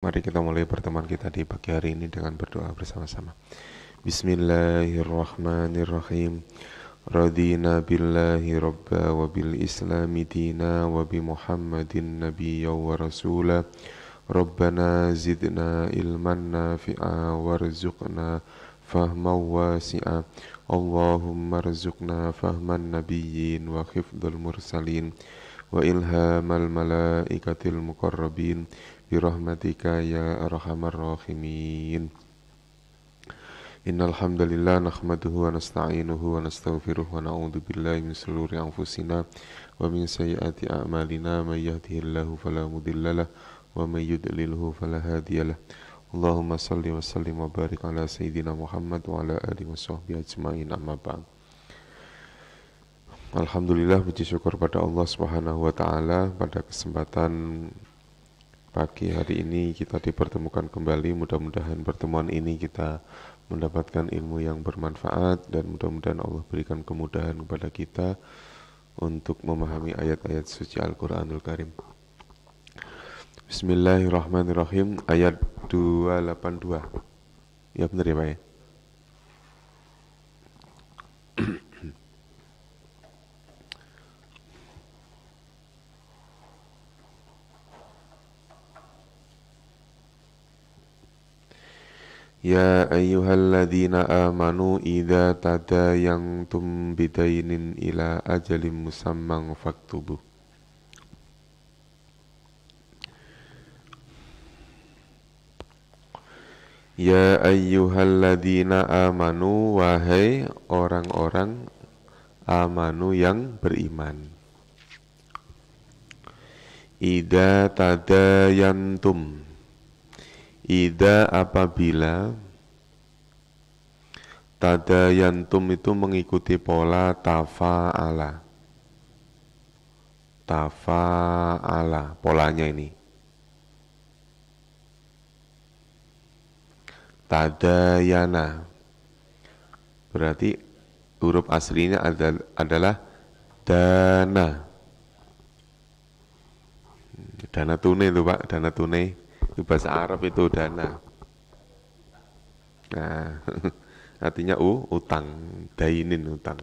Mari kita mulai pertemuan kita di pagi hari ini dengan berdoa bersama-sama. Bismillahirrahmanirrahim. Radina billahi rabba wa bil islami dina wa bi muhammadin nabiyya wa rasula. Rabbana zidna ilman nafi'a warzuqna fahman wasi'a. Allahumma rzuqna fahman nabiyyin wa khifdul mursalin wa ilhamal malaikatil muqarrabin birahmatika ya arhamar rahimin. Innal hamdalillah nahmaduhu wa nasta'inuhu wa nastaghfiruh wa na'udzu billahi min shururi anfusina wa min sayyiati a'malina may yahdihillahu fala mudhillalah wa may yudlilhu fala hadiyalah. Allahumma shalli wa sallim wa barik ala sayyidina Muhammad wa ala alihi washabbihi ajmain, amma ba'd. Alhamdulillah, puji syukur pada Allah Subhanahu wa taala, pada kesempatan pagi hari ini kita dipertemukan kembali. Mudah-mudahan pertemuan ini kita mendapatkan ilmu yang bermanfaat dan mudah-mudahan Allah berikan kemudahan kepada kita untuk memahami ayat-ayat suci Al-Quranul Karim. Bismillahirrahmanirrahim. Ayat 282. Ya benar ya Pak ya? Ya ayyuhalladzina amanu idza tadayantum bidainin ila ajalin musamman faktubuh. Ya ayyuhalladzina amanu, wahai orang-orang amanu yang beriman. Idza tadayantum, ida apabila, tadayantum itu mengikuti pola tafa'ala. Tafa'ala polanya ini. Tadayana berarti huruf aslinya adalah dana. Dana tunai itu Pak, dana tunai. Itu bahasa Arab itu dana. Nah, artinya utang, dainin utang.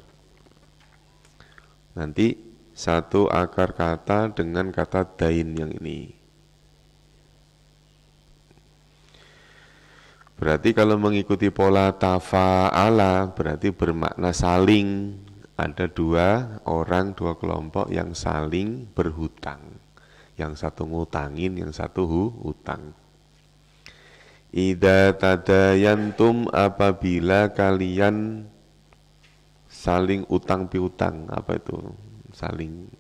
Nanti satu akar kata dengan kata dain yang ini. Berarti kalau mengikuti pola tafa'ala berarti bermakna saling. Ada dua orang, dua kelompok yang saling berhutang. Yang satu ngutangin, yang satu hutang. Idza tadayantum, apabila kalian saling utang piutang. Apa itu? Saling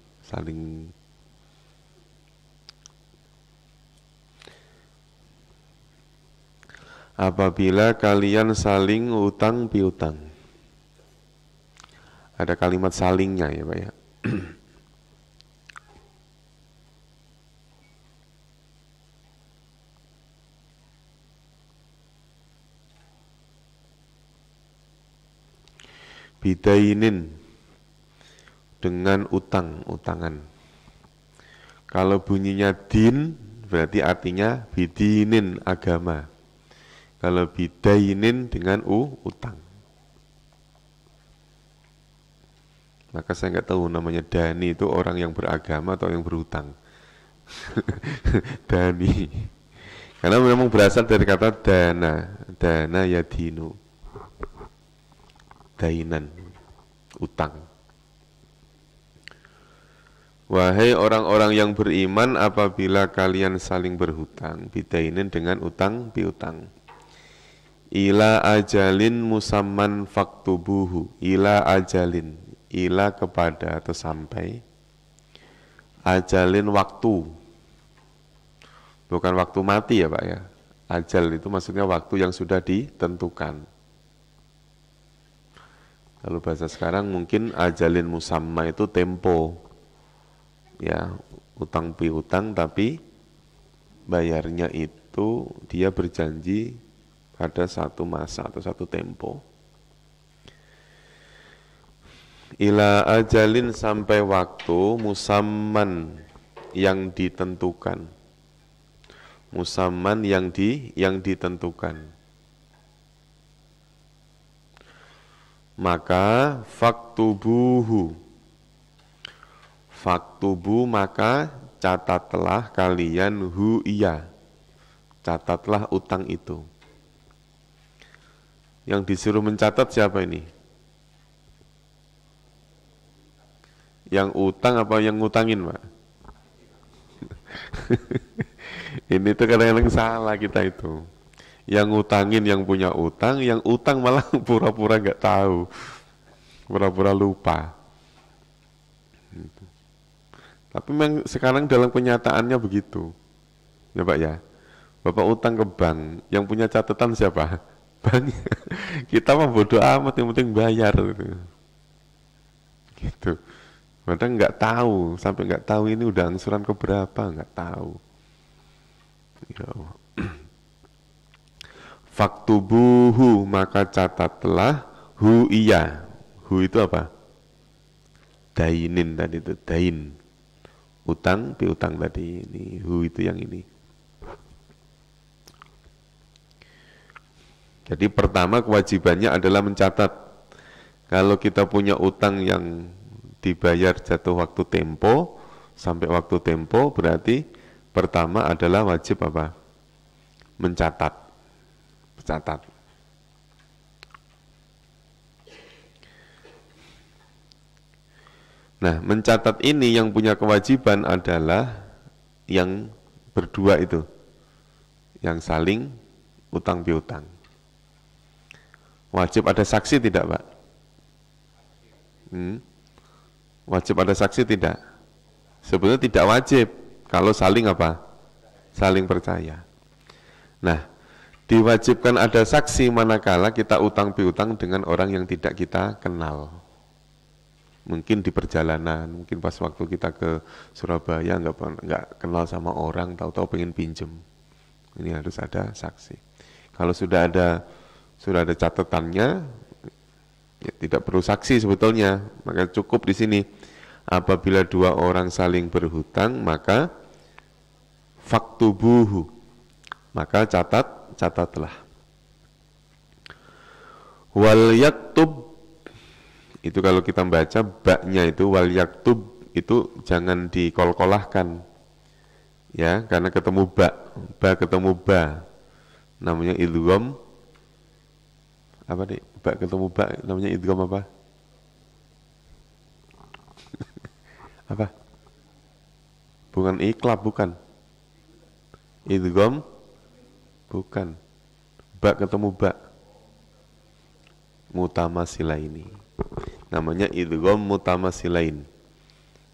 apabila kalian saling utang piutang. Ada kalimat salingnya ya Pak ya. Bidainin, dengan utangan. Kalau bunyinya din berarti artinya bidinin, agama. Kalau bidainin dengan utang. Maka saya nggak tahu namanya dani itu orang yang beragama atau yang berhutang. Dani. Karena memang berasal dari kata dana yadinu. Dainan, utang. Wahai orang-orang yang beriman, apabila kalian saling berhutang, bidainin dengan utang piutang. Ila ajalin musamman faktubuhu. Ila ajalin, ila kepada atau sampai, ajalin waktu, bukan waktu mati ya Pak ya. Ajal itu maksudnya waktu yang sudah ditentukan. Kalau bahasa sekarang mungkin ajalin musamma itu tempo, ya, utang piutang tapi bayarnya itu dia berjanji pada satu masa atau satu tempo. Ila ajalin, sampai waktu, musamman yang ditentukan. Musamman yang ditentukan. Maka faktubuhu. Faktubu maka catatlah kalian hu iya. Catatlah utang itu. Yang disuruh mencatat siapa ini? Yang utang apa yang ngutangin, Pak? Ini tuh kadang-kadang salah kita itu. Yang ngutangin yang punya utang, yang utang malah pura-pura nggak tahu, pura-pura lupa. Gitu. Tapi memang sekarang dalam kenyataannya begitu, ya Pak ya. Bapak utang ke bank, yang punya catatan siapa? Bank. Kita mah bodoh amat, yang penting bayar. Gitu. Padahal nggak tahu, sampai nggak tahu ini udah angsuran keberapa, nggak tahu. Ya Allah. Faktubuhu maka catatlah hu iya. Hu itu apa? Dainin tadi itu, dain. Utang, piutang tadi ini. Hu itu yang ini. Jadi pertama kewajibannya adalah mencatat. Kalau kita punya utang yang dibayar jatuh waktu tempo, sampai waktu tempo berarti pertama adalah wajib apa? Mencatat. Catat. Nah, mencatat ini yang punya kewajiban adalah yang berdua itu, yang saling utang piutang. Wajib ada saksi tidak, Pak? Wajib ada saksi tidak? Sebenarnya tidak wajib kalau saling apa? Saling percaya. Nah, diwajibkan ada saksi manakala kita utang piutang dengan orang yang tidak kita kenal. Mungkin di perjalanan, mungkin pas waktu kita ke Surabaya nggak kenal sama orang, tahu-tahu pengen pinjem. Ini harus ada saksi. Kalau sudah ada catatannya, ya tidak perlu saksi sebetulnya. Maka cukup di sini. Apabila dua orang saling berhutang, maka faktubuhu. Maka catatlah. Wal yaktub, itu kalau kita baca baknya itu wal yaktub itu jangan dikol-kolahkan. Ya, karena ketemu ba ketemu ba. Namanya idgham. Apa nih? Ba ketemu ba namanya idgham apa? Apa? Bukan iklab, bukan. Idgham bukan. Ba ketemu ba. Mutamasilaini. Namanya idgham mutamasilain.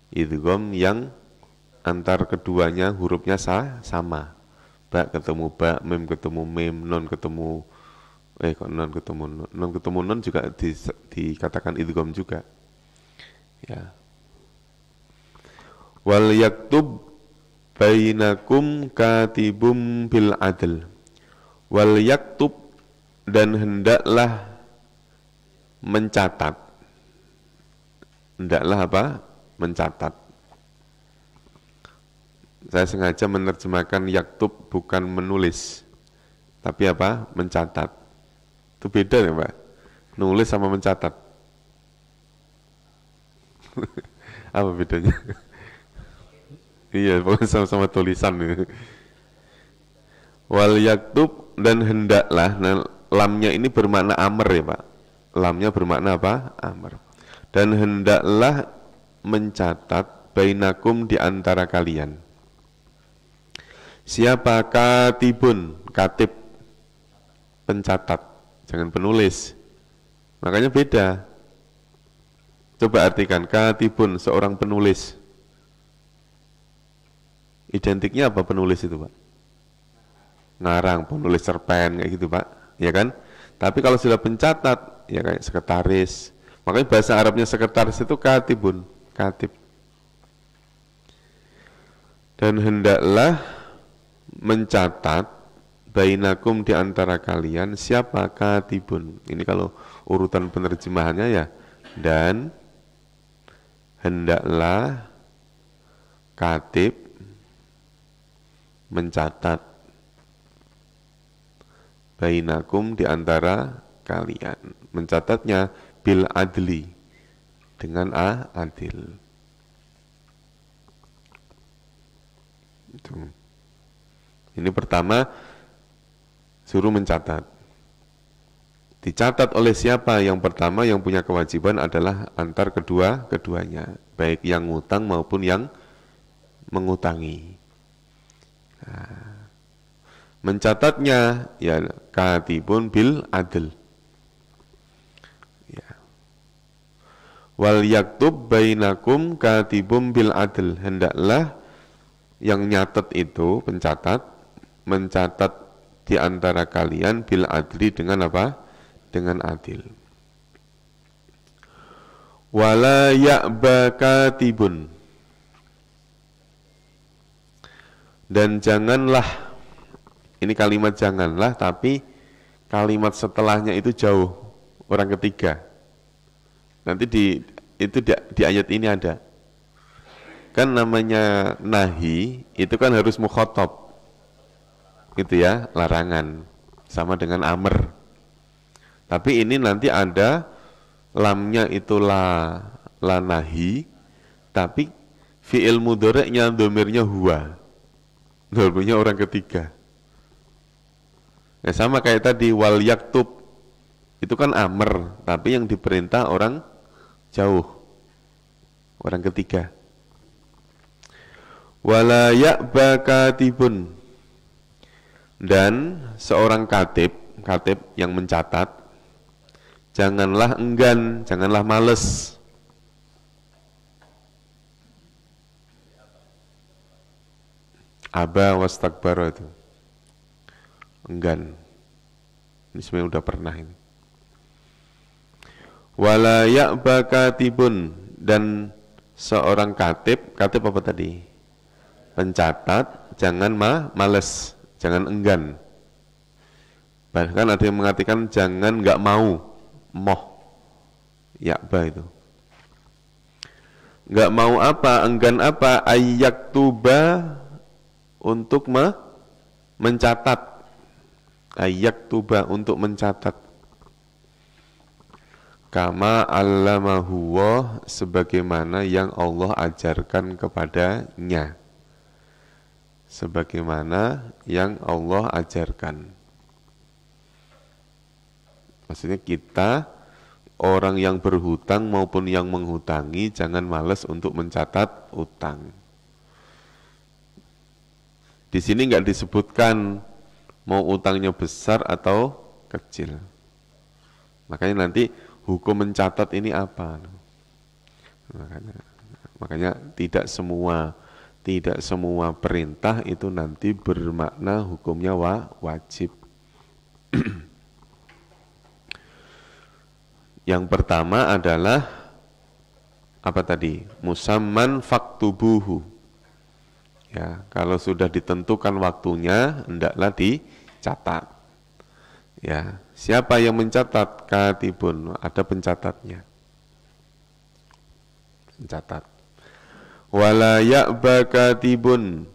Idgham yang antar keduanya hurufnya sama. Ba ketemu ba, mim ketemu mim, non ketemu non ketemu non juga dikatakan idgham juga. Ya. Wal yaktub bainakum katibum bil adl. Wal yaktub dan hendaklah mencatat. Hendaklah apa? Mencatat. Saya sengaja menerjemahkan yaktub bukan menulis. Tapi apa? Mencatat. Itu beda ya Pak? Nulis sama mencatat. Apa bedanya? Iya, pokoknya sama-sama tulisan. Wal yaktub dan hendaklah. Nah, lamnya ini bermakna amr ya Pak. Lamnya bermakna apa? Amr. Dan hendaklah mencatat bainakum di antara kalian. Siapa katibun? Katib, pencatat, jangan penulis. Makanya beda. Coba artikan katibun, seorang penulis. Identiknya apa penulis itu Pak? Ngarang, penulis cerpen kayak gitu Pak, ya kan? Tapi kalau sudah pencatat, ya kayak sekretaris. Makanya bahasa Arabnya sekretaris itu katibun, katib. Dan hendaklah mencatat bainakum di antara kalian siapa katibun. Ini kalau urutan penerjemahannya ya. Dan hendaklah katib mencatat bainakum di antara kalian. Mencatatnya bil adli, dengan adil. Itu. Ini pertama suruh mencatat. Dicatat oleh siapa? Yang pertama yang punya kewajiban adalah antar keduanya, baik yang ngutang maupun yang mengutangi. Nah, mencatatnya ya katibun bil adl. Ya. Wal yaktub bainakum katibum bil adl. Hendaklah yang nyatet itu pencatat mencatat di antara kalian bil adli dengan apa? Dengan adil. Wala ya'ba katibun. Dan janganlah, ini kalimat janganlah, tapi kalimat setelahnya itu jauh, orang ketiga. Nanti di ayat ini ada. Kan namanya nahi, itu kan harus mukhotob. Gitu ya, larangan. Sama dengan amr. Tapi ini nanti ada lamnya itu la nahi, tapi fi'il mudhari'nya domirnya huwa. Domirnya orang ketiga. Nah, sama kayak tadi wal yaktub. Itu kan amr, tapi yang diperintah orang jauh. Orang ketiga. Wala ya'ba katibun. Dan seorang katib yang mencatat, janganlah enggan, janganlah males. Aba wastakbara itu. Enggan. Ini sebenarnya udah pernah ini. Wala ya'ba katibun. Dan seorang katib apa tadi? Pencatat, jangan males, jangan enggan. Bahkan ada yang mengatakan jangan enggak mau. Moh ya'ba itu nggak mau apa, enggan apa, ayyak tuba untuk mencatat, ayyak tuba untuk mencatat, kama allamahu sebagaimana yang Allah ajarkan kepadanya, sebagaimana yang Allah ajarkan. Maksudnya kita, orang yang berhutang maupun yang menghutangi, jangan malas untuk mencatat utang. Di sini nggak disebutkan mau utangnya besar atau kecil. Makanya nanti hukum mencatat ini apa? Makanya tidak semua perintah itu nanti bermakna hukumnya wajib. Yang pertama adalah apa tadi? Musamman faktubuhu. Ya, kalau sudah ditentukan waktunya, hendaklah dicatat. Ya, siapa yang mencatat? Katibun, ada pencatatnya. Pencatat. Wala ya'ba katibun,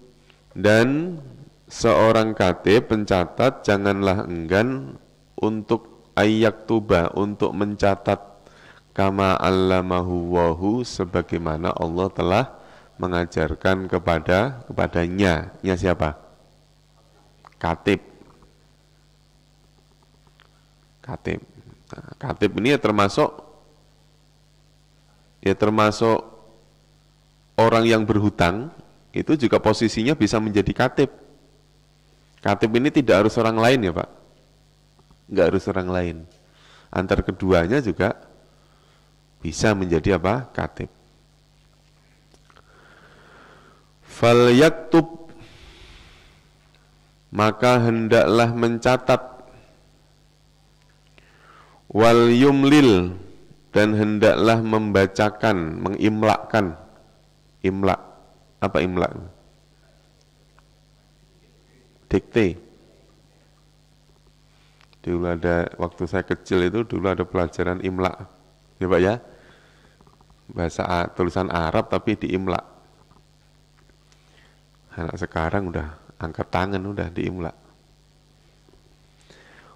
dan seorang katib pencatat janganlah enggan untuk ayyak tuba, untuk mencatat, kama allamahu wahu, sebagaimana Allah telah mengajarkan kepadanya. Ya siapa? Katib. Katib. Nah, katib ini ya termasuk orang yang berhutang, itu juga posisinya bisa menjadi katib. Katib ini tidak harus orang lain ya Pak. Enggak harus orang lain. Antar keduanya juga bisa menjadi apa? Katib. Fal yaktub, maka hendaklah mencatat, wal yumlil, dan hendaklah membacakan, mengimlakkan. Imlak, apa imlak? Dikte. Dulu ada, waktu saya kecil itu dulu ada pelajaran imlak, ya Pak ya, bahasa tulisan Arab tapi diimlak. Anak sekarang udah angkat tangan udah diimlak.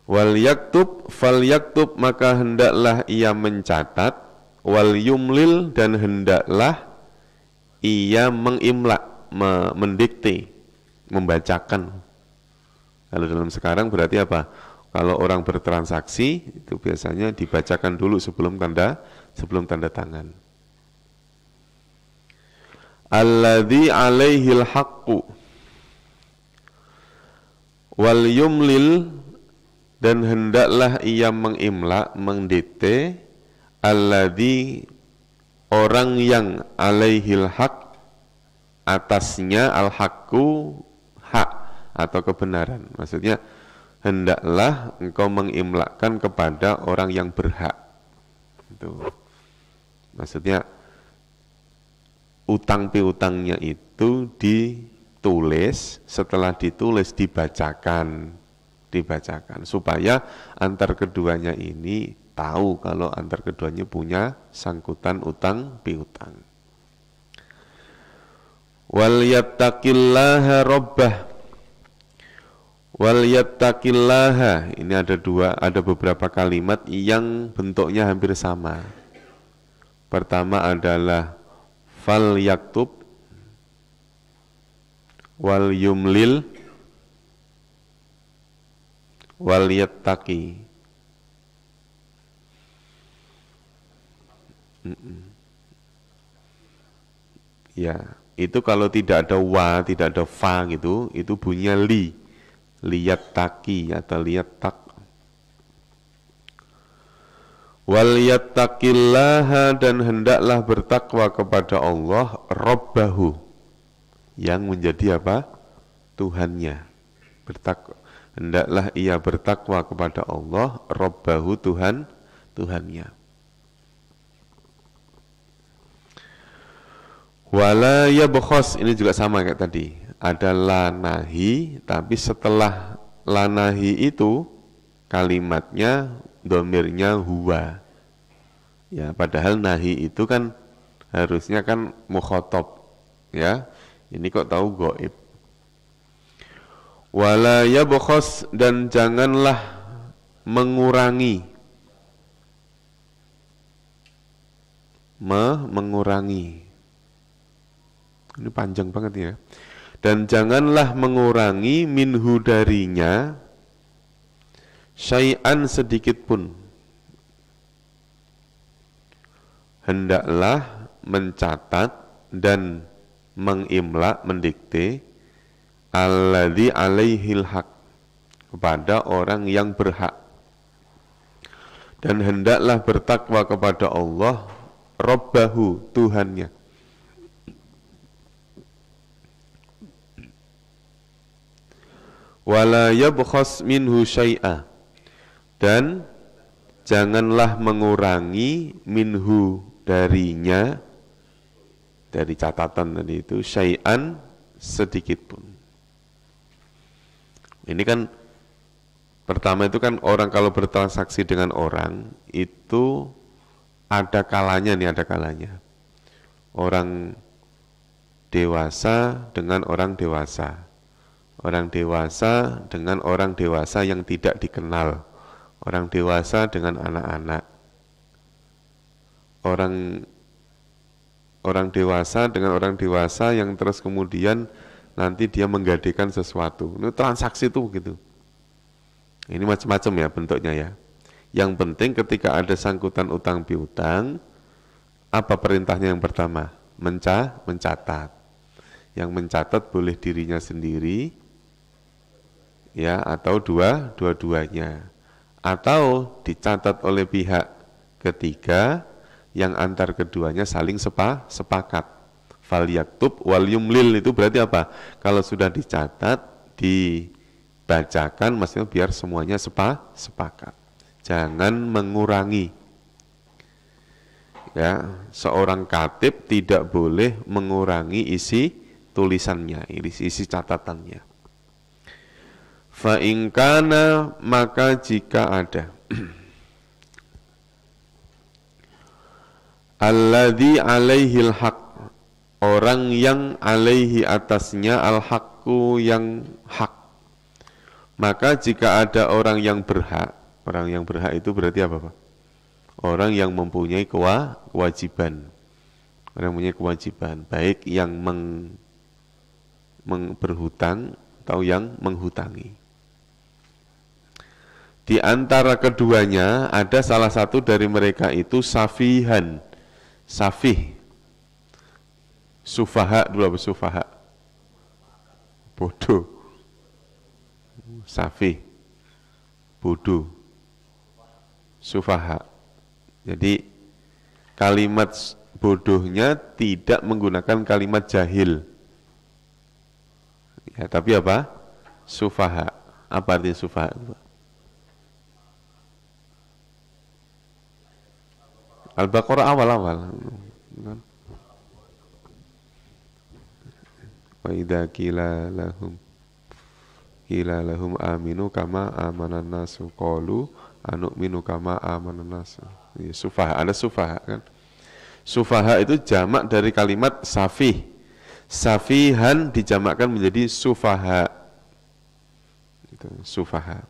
Wal yaktub fal yaktub, maka hendaklah ia mencatat, wal yumlil, dan hendaklah ia mengimla, mendikte, membacakan. Kalau dalam sekarang berarti apa? Kalau orang bertransaksi itu biasanya dibacakan dulu sebelum tanda tangan. Alladzi alaihil haqqu wal yumlil, dan hendaklah ia mengimla, mendikte, alladzi, orang yang alaihil haq, atasnya al-haqqu, hak atau kebenaran. Maksudnya hendaklah engkau mengimlakan kepada orang yang berhak. Itu maksudnya utang piutangnya itu ditulis, setelah ditulis dibacakan supaya antar keduanya ini tahu kalau antar keduanya punya sangkutan utang piutang. Wal yattaqillaha rabbah, wal yattaqillaha, ini ada beberapa kalimat yang bentuknya hampir sama. Pertama adalah fal yaktub, wal yumlil, wal yattaqi. Ya, itu kalau tidak ada wa, tidak ada fa gitu, itu bunyinya li, liyattaqi atau liyattak. Wal yattaqillaha, dan hendaklah bertakwa kepada Allah, rabbahu, yang menjadi apa? Tuhannya. Hendaklah ia bertakwa kepada Allah, rabbahu, Tuhannya. Wala yabkhos, ini juga sama kayak tadi. Ada lanahi, tapi setelah lanahi itu kalimatnya domirnya huwa. Ya, padahal nahi itu kan harusnya kan mukhotob. Ya, ini kok tahu goib. Wala yabkhos, dan janganlah mengurangi. Mengurangi. Ini panjang banget ya. Dan janganlah mengurangi minhu, darinya, syai'an, sedikit pun. Hendaklah mencatat dan mengimla, mendikte, alladzi alaihil haq, kepada orang yang berhak. Dan hendaklah bertakwa kepada Allah, rabbahu, Tuhannya. Wala yabkhas minhu syai'a, dan janganlah mengurangi minhu, darinya, dari catatan tadi itu, syai'an, sedikit pun. Ini kan pertama itu kan orang kalau bertransaksi dengan orang itu ada kalanya nih, ada kalanya. Orang dewasa dengan orang dewasa. Orang dewasa dengan orang dewasa yang tidak dikenal, orang dewasa dengan anak-anak, orang dewasa dengan orang dewasa yang terus kemudian nanti dia menggadekan sesuatu. Ini transaksi itu begitu. Ini macam-macam ya bentuknya ya. Yang penting ketika ada sangkutan utang piutang, apa perintahnya yang pertama? Mencatat. Yang mencatat boleh dirinya sendiri, ya, atau dua-duanya, atau dicatat oleh pihak ketiga yang antar keduanya saling sepakat. Fal yaktub wal yumlil, itu berarti apa? Kalau sudah dicatat, dibacakan, maksudnya biar semuanya sepakat. Jangan mengurangi. Ya, seorang katib tidak boleh mengurangi isi tulisannya, isi catatannya. Fa in kana, maka jika ada alladzi alaihil haq, orang yang alaihi, atasnya, al haqqu, yang hak, Maka jika ada orang yang berhak itu berarti apa Pak? Orang yang mempunyai kewajiban. Orang yang mempunyai kewajiban, baik yang berhutang atau yang menghutangi. Di antara keduanya ada salah satu dari mereka itu safihan. Safih. Sufaha dulu apa sufaha? Bodoh. Safih. Bodoh. Sufaha. Jadi kalimat bodohnya tidak menggunakan kalimat jahil. Ya, tapi apa? Sufaha. Apa artinya sufaha? Al-Baqarah awal-awal. Wa idza qila lahum aminu kama amanan nasu qalu anu'minu kama amanan nasu. Ya, sufaha, ada sufaha kan? Sufaha itu jamak dari kalimat safih. Safihan dijamakkan menjadi sufaha. Itu, sufaha.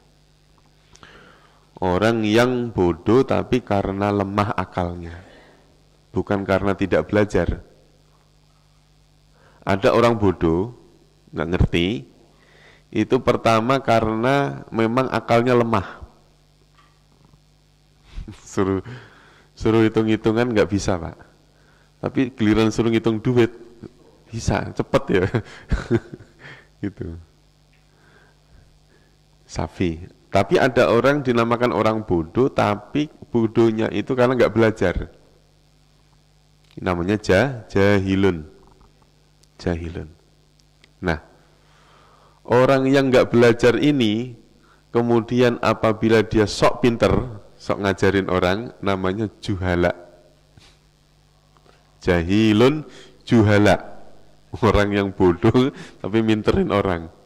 Orang yang bodoh tapi karena lemah akalnya, bukan karena tidak belajar. Ada orang bodoh, nggak ngerti, itu pertama karena memang akalnya lemah. Suruh hitung-hitungan nggak bisa Pak, tapi giliran suruh hitung duit bisa, cepet ya. Gitu. Safi. Tapi ada orang dinamakan orang bodoh, tapi bodohnya itu karena nggak belajar. Namanya jahilun. Jahilun. Nah, orang yang nggak belajar ini, kemudian apabila dia sok pinter, sok ngajarin orang, namanya juhala. Jahilun, juhala. Orang yang bodoh, tapi minterin orang.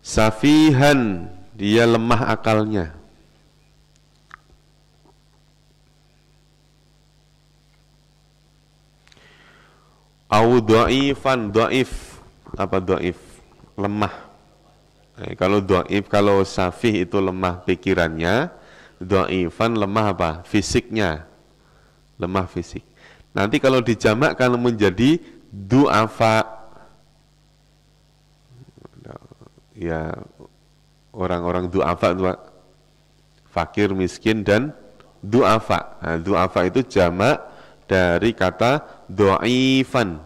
Safihan, dia lemah akalnya. Au dhaifan, dhaif. Apa dhaif? Lemah. Kalau safih itu lemah pikirannya, dhaifan lemah apa? Fisiknya. Lemah fisik. Nanti kalau dijamakkan menjadi du'afa, ya orang-orang du'afa itu fakir, miskin, dan du'afa. Nah, du'afa itu jamak dari kata dhaifan.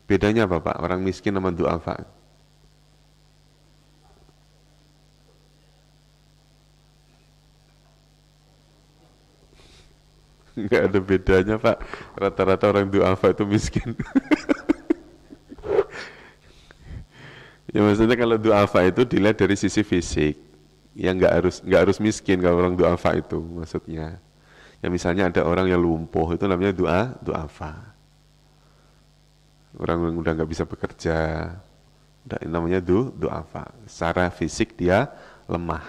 Bedanya apa Pak? Orang miskin sama du'afa? Enggak ada bedanya Pak. Rata-rata orang du'afa itu miskin. Ya maksudnya kalau du'afa itu dilihat dari sisi fisik, ya nggak harus miskin kalau orang du'afa itu maksudnya. Ya misalnya ada orang yang lumpuh itu namanya du'afa. Orang yang udah nggak bisa bekerja, namanya du'afa. Secara fisik dia lemah.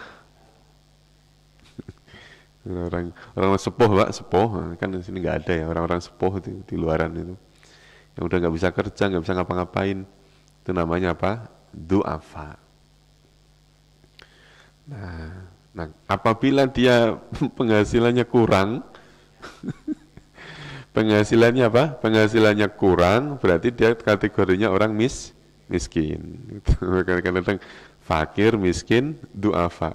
orang sepuh Pak, sepuh kan di sini nggak ada ya orang-orang sepuh di luaran itu, yang udah nggak bisa kerja, nggak bisa ngapa-ngapain, itu namanya apa? Du'afa. Nah, apabila dia penghasilannya kurang, penghasilannya apa? Penghasilannya kurang, berarti dia kategorinya orang miskin. Kadang-kadang fakir, miskin, du'afa.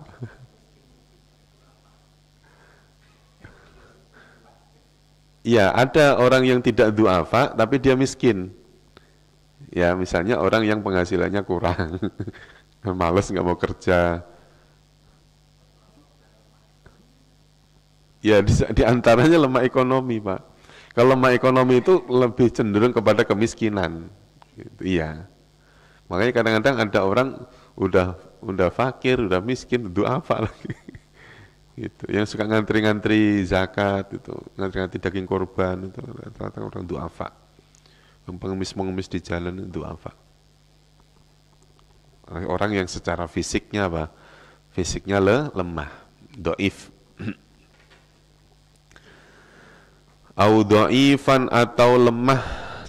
Ya, ada orang yang tidak du'afa, tapi dia miskin. Ya, misalnya orang yang penghasilannya kurang, males nggak mau kerja. Ya, di antaranya lemah ekonomi, Pak. Kalau lemah ekonomi itu lebih cenderung kepada kemiskinan. Gitu, iya. Makanya kadang-kadang ada orang udah fakir, udah miskin, du'afa lagi. Gitu. Yang suka ngantri-ngantri zakat itu, ngantri-ngantri daging korban itu rata-rata orang du'afa. Yang pengemis-pengemis di jalan itu apa? Orang yang secara fisiknya apa? Fisiknya lemah, dhaif. Au dhaifan atau lemah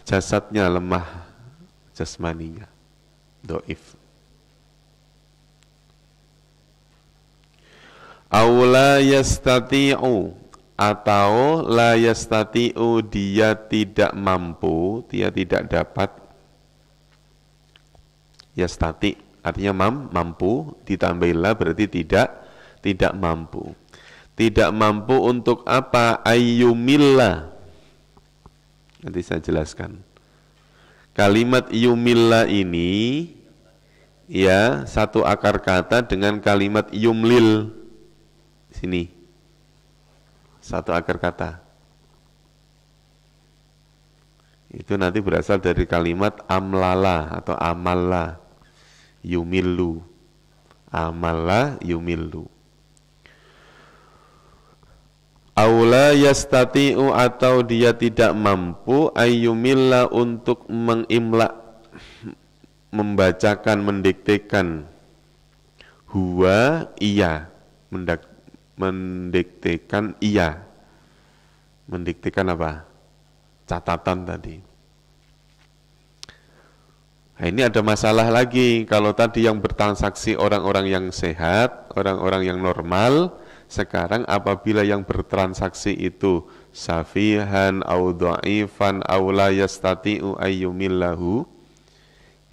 jasadnya lemah, jasmaninya dhaif. Aula yastati'u, atau la yastati'u, dia tidak mampu, dia tidak dapat. Yastati artinya mampu, ditambahilah berarti tidak mampu. Tidak mampu untuk apa? Ayyumillah. Nanti saya jelaskan. Kalimat yumillah ini ya satu akar kata dengan kalimat yumlil. Sini. Satu akar kata. Itu nanti berasal dari kalimat amlala atau amalla. Yumillu. Amalla yumillu. Aula yastati'u, atau dia tidak mampu ayyumilla, untuk mengimla, membacakan, mendiktekan huwa iya, mendiktekan iya. Mendiktekan apa? Catatan tadi. Nah, ini ada masalah lagi. Kalau tadi yang bertransaksi orang-orang yang sehat, orang-orang yang normal, sekarang apabila yang bertransaksi itu safihan au dha'ifan au la yastati'u ayyumillahu,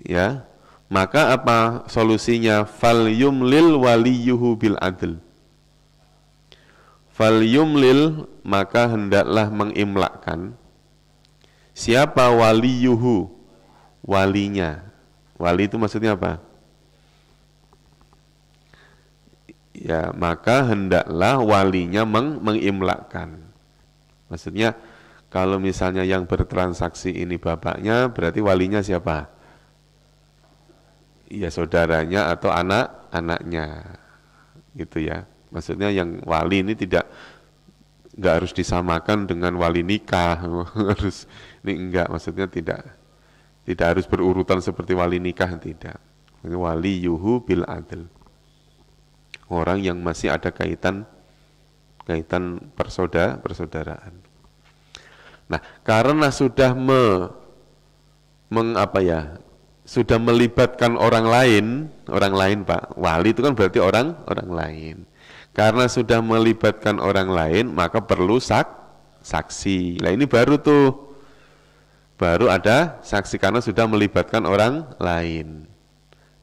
ya, maka apa solusinya? Fal yumlil waliyuhu bil adl. Fal yumlil, maka hendaklah mengimlakkan. Siapa waliyuhu? Walinya. Wali itu maksudnya apa? Ya, maka hendaklah walinya mengimlakkan. Maksudnya kalau misalnya yang bertransaksi ini bapaknya, berarti walinya siapa? Ya saudaranya atau anak-anaknya. Gitu ya. Maksudnya yang wali ini enggak harus disamakan dengan wali nikah. Harus ini enggak, maksudnya tidak harus berurutan seperti wali nikah, tidak. Wali yuhu bil adl. Orang yang masih ada kaitan persaudaraan. Nah, karena sudah sudah melibatkan orang lain Pak. Wali itu kan berarti orang lain. Karena sudah melibatkan orang lain, maka perlu saksi. Nah, ini baru ada saksi karena sudah melibatkan orang lain.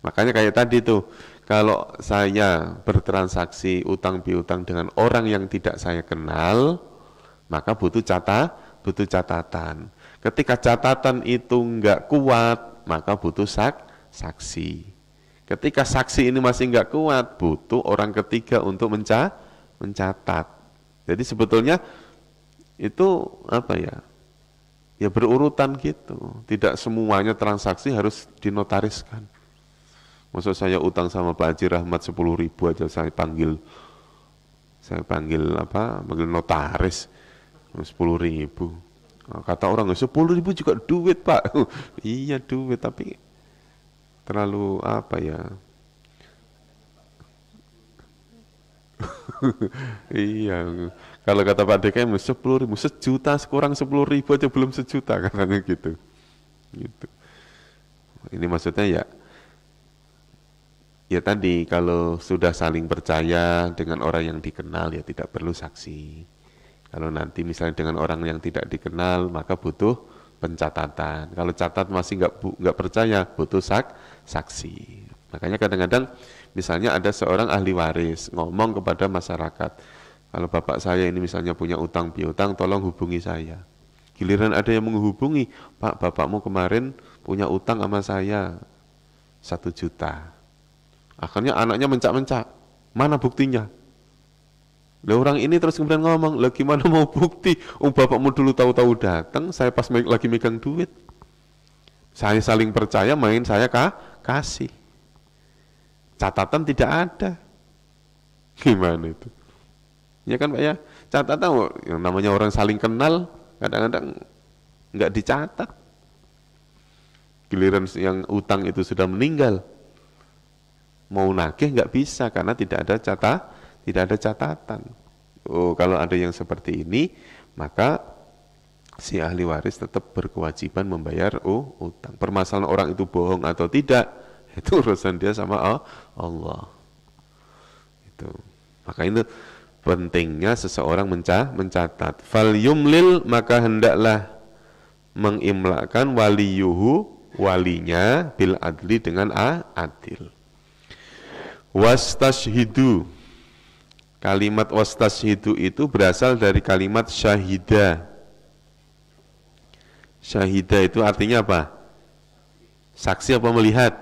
Makanya kayak tadi tuh, kalau saya bertransaksi utang piutang dengan orang yang tidak saya kenal, maka butuh catatan. Ketika catatan itu enggak kuat, maka butuh saksi. Ketika saksi ini masih enggak kuat, butuh orang ketiga untuk mencatat. Jadi sebetulnya itu apa ya? Ya berurutan gitu. Tidak semuanya transaksi harus dinotariskan. Maksud saya utang sama Pak Haji Rahmat 10.000 aja saya panggil notaris 10.000. Kata orang 10.000 juga duit Pak. Iya duit, tapi terlalu apa ya? Iya. Kalau kata Pak DKM 10.000, sejuta, kurang 10.000 aja belum sejuta katanya gitu. Gitu. Ini maksudnya ya tadi, kalau sudah saling percaya dengan orang yang dikenal ya tidak perlu saksi. Kalau nanti misalnya dengan orang yang tidak dikenal, maka butuh pencatatan. Kalau catat masih nggak percaya, butuh saksi. Makanya kadang-kadang misalnya ada seorang ahli waris ngomong kepada masyarakat, kalau bapak saya ini misalnya punya utang piutang, tolong hubungi saya. Giliran ada yang menghubungi, Pak, bapakmu kemarin punya utang sama saya 1 juta. Akhirnya anaknya mencak-mencak, mana buktinya? Lah orang ini terus kemudian ngomong, lah gimana mau bukti? Bapakmu dulu tahu-tahu datang, saya pas lagi megang duit. Saya saling percaya, main saya kasih. Catatan tidak ada. Gimana itu? Ya kan Pak ya, catatan yang namanya orang saling kenal, kadang-kadang nggak dicatat. Giliran yang utang itu sudah meninggal, mau nagih nggak bisa karena tidak ada catatan. Oh, kalau ada yang seperti ini, maka si ahli waris tetap berkewajiban membayar utang. Permasalahan orang itu bohong atau tidak, itu urusan dia sama Allah. Itu. Maka itu pentingnya seseorang mencatat. Fal yumlil, maka hendaklah mengimlakan waliyuhu, walinya, bil adli, dengan adil. Wastashhidu, kalimat wastashhidu itu berasal dari kalimat syahida. Syahida itu artinya apa? Saksi apa melihat?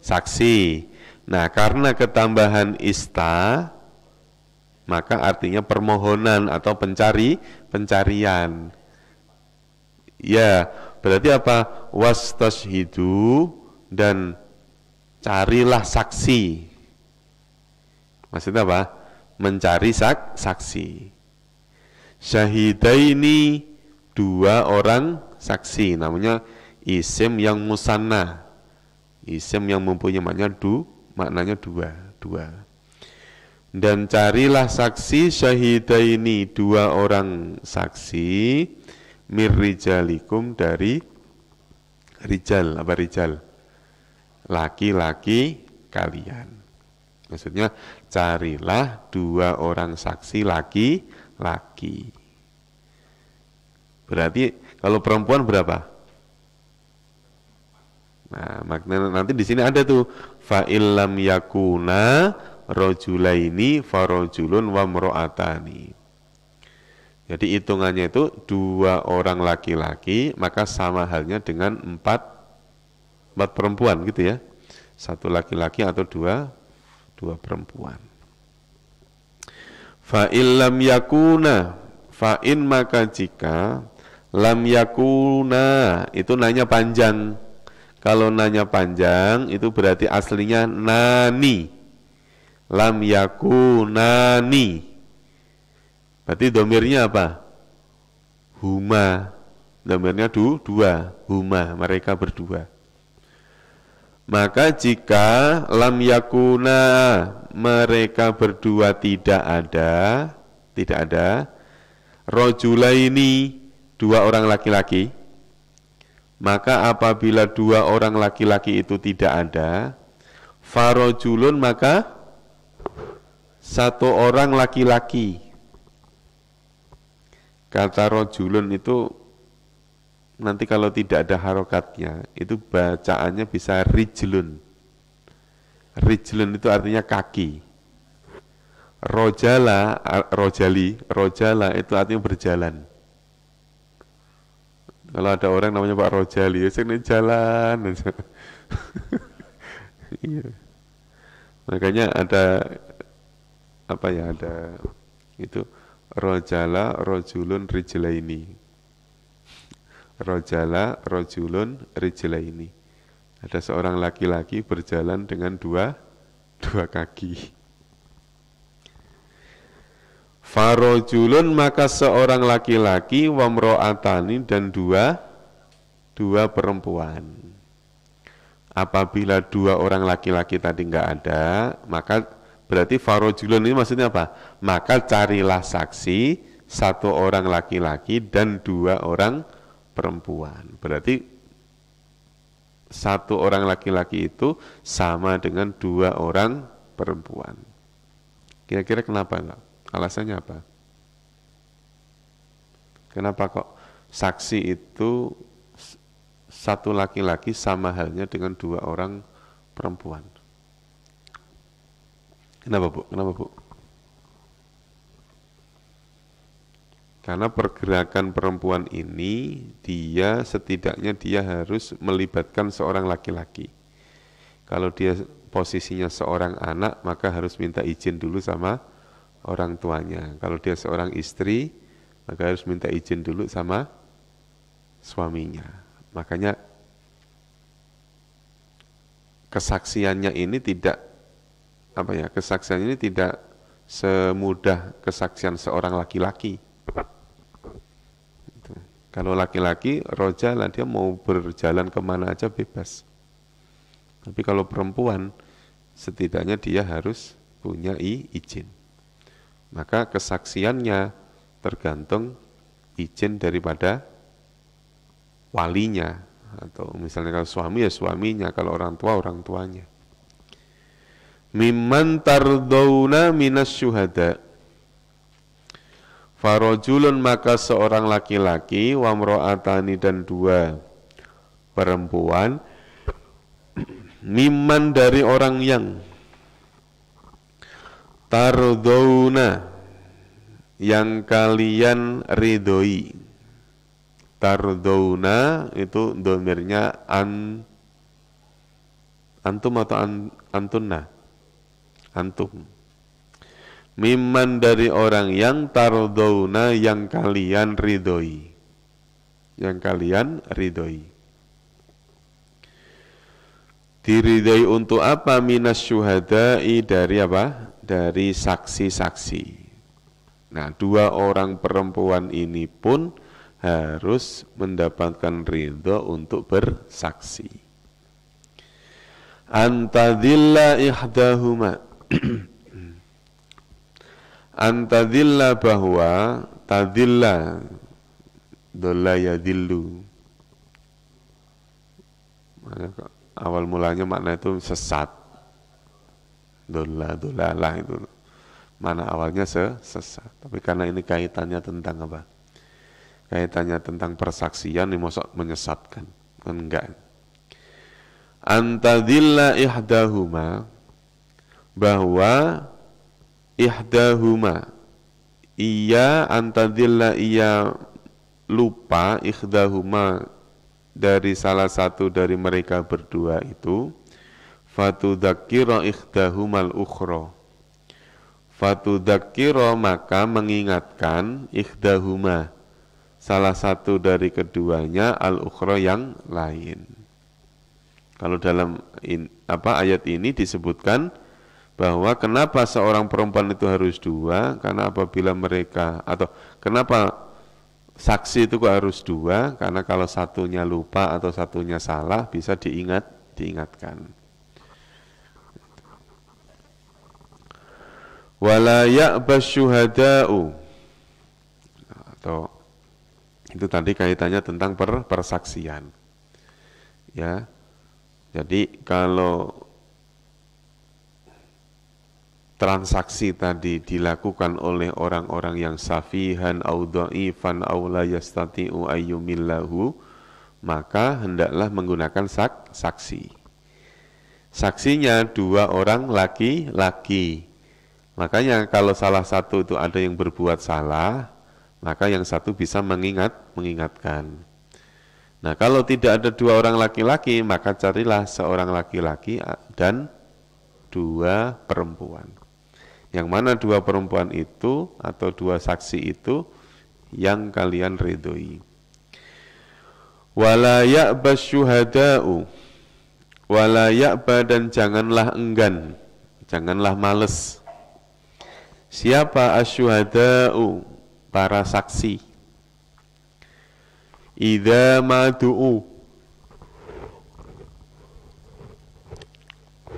Saksi. Nah, karena ketambahan ista, maka artinya permohonan atau pencarian. Ya, berarti apa? Wastashhidu, dan carilah saksi. Maksudnya apa? Mencari saksi. Syahidaini, dua orang saksi, namanya isim yang musanna. Isim yang mempunyai maknanya dua. Dan carilah saksi syahidaini, dua orang saksi, mirrijalikum, dari rijal. Apa rijal? Laki-laki kalian. Maksudnya carilah dua orang saksi laki-laki. Berarti kalau perempuan berapa? Nah, makna nanti di sini ada tuh, fa illam yakuna rajulaini farajulun wa mra'atani. Jadi hitungannya itu dua orang laki-laki, maka sama halnya dengan empat perempuan gitu ya. Satu laki-laki atau dua perempuan. Fa illam yakuna, fa in, maka jika, lam yakuna, itu nanya panjang. Kalau nanya panjang itu berarti aslinya nani. Lam yakunani. Berarti domirnya apa? Huma. Domirnya dua. Huma, mereka berdua. Maka jika lam yakuna, mereka berdua tidak ada, rojulaini, dua orang laki-laki, maka apabila dua orang laki-laki itu tidak ada, farojulun, maka satu orang laki-laki. Kata rojulun itu nanti kalau tidak ada harokatnya, itu bacaannya bisa rijlun. Rijlun itu artinya kaki. Rojala itu artinya berjalan. Kalau ada orang namanya Pak Rojali, ya sini jalan. Iya. Makanya ada ada itu rojala rojulun rijlaini. Rojala rojulun rijlaini. Ada seorang laki-laki berjalan dengan dua kaki. Farojulun, maka seorang laki-laki, wamro'atani, dan dua perempuan. Apabila dua orang laki-laki tadi enggak ada, maka berarti farojulun ini maksudnya apa? Maka carilah saksi, satu orang laki-laki dan dua orang perempuan. Berarti satu orang laki-laki itu sama dengan dua orang perempuan. Kira-kira kenapa enggak? Alasannya apa? Kenapa kok saksi itu satu laki-laki sama halnya dengan dua orang perempuan? Kenapa Bu? Karena pergerakan perempuan ini, setidaknya dia harus melibatkan seorang laki-laki. Kalau dia posisinya seorang anak, maka harus minta izin dulu sama orang tuanya. Kalau dia seorang istri, maka harus minta izin dulu sama suaminya. Makanya kesaksiannya ini tidak semudah kesaksian seorang laki-laki. Kalau laki-laki, rojala, dia mau berjalan kemana aja bebas. Tapi kalau perempuan, setidaknya dia harus punya izin. Maka kesaksiannya tergantung izin daripada walinya, atau misalnya kalau suami ya suaminya, kalau orang tua orang tuanya. Mimman tardawna minas syuhada, farajulun maka seorang laki-laki, wa mra'atani dan dua perempuan, mimman dari orang yang tardawna yang kalian ridhoi. Tardawna itu domirnya antum atau antunna? Antum. Mimman dari orang yang tardawna yang kalian ridhoi. Yang kalian ridhoi. Diridhoi untuk apa? Minas syuhada'i, dari apa? Dari saksi-saksi. Nah, dua orang perempuan ini pun harus mendapatkan ridho untuk bersaksi. Antadilla ihdahuma. Antadilla bahwa tadilla dolla yadillu. Awal mulanya makna itu sesat. Dolalah itu mana awalnya sesat. Tapi karena ini kaitannya tentang apa? Kaitannya tentang persaksian, ini maksud menyesatkan. Enggak. Antadilla ihdahuma, bahwa ihdahuma, iya antadilla, iya lupa, ihdahuma dari salah satu dari mereka berdua itu, fatudzakkira ihdahumal ukhra, fatudzakkira maka mengingatkan, ihdahuma salah satu dari keduanya, al-ukhra yang lain. Kalau dalam ayat ini disebutkan bahwa kenapa seorang perempuan itu harus dua, karena apabila mereka, atau kenapa saksi itu kok harus dua, karena kalau satunya lupa atau satunya salah bisa diingatkan. Wala ya'bas syuhada'u, atau itu tadi kaitannya tentang persaksian. Ya. Jadi kalau transaksi tadi dilakukan oleh orang-orang yang safihan au dhaifan au la yastati'u ayyumillahu, maka hendaklah menggunakan saksi. Saksinya dua orang laki-laki. Makanya kalau salah satu itu ada yang berbuat salah, maka yang satu bisa mengingatkan. Nah, kalau tidak ada dua orang laki-laki, maka carilah seorang laki-laki dan dua perempuan. Yang mana dua perempuan itu atau dua saksi itu yang kalian ridhoi. Wala ya'ba syuhada'u, wala ya'ba, dan janganlah enggan, janganlah males. Siapa asyuhada'u? Para saksi. Idza madu'u,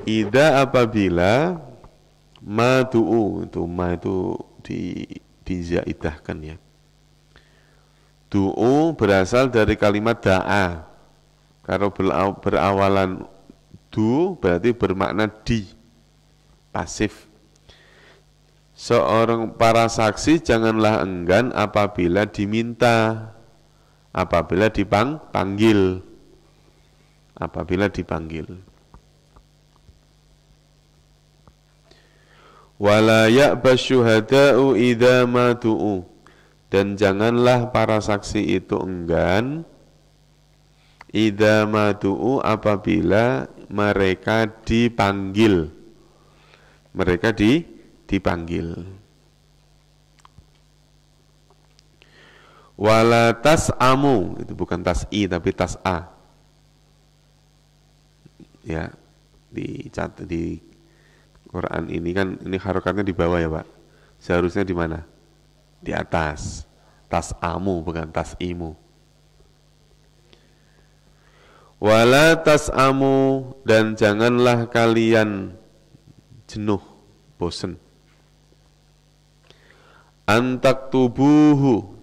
idza apabila, madu'u itu ma itu dizaidahkan ya. Du'u berasal dari kalimat da'a. Kalau berawalan du berarti bermakna di, pasif. Seorang para saksi janganlah enggan apabila diminta, apabila dipanggil, apabila dipanggil. Wala ya'ba syuhada'u idza madu'u, dan janganlah para saksi itu enggan idza madu'u apabila mereka dipanggil, mereka dipanggil. Wala tas'amu, itu bukan tas'i tapi tas'a. Ya, di Quran ini kan ini harokatnya di bawah ya, Pak. Seharusnya di mana? Di atas. Tas'amu bukan tas'imu. Wala tas'amu, dan janganlah kalian jenuh, bosan. Antak tubuhu,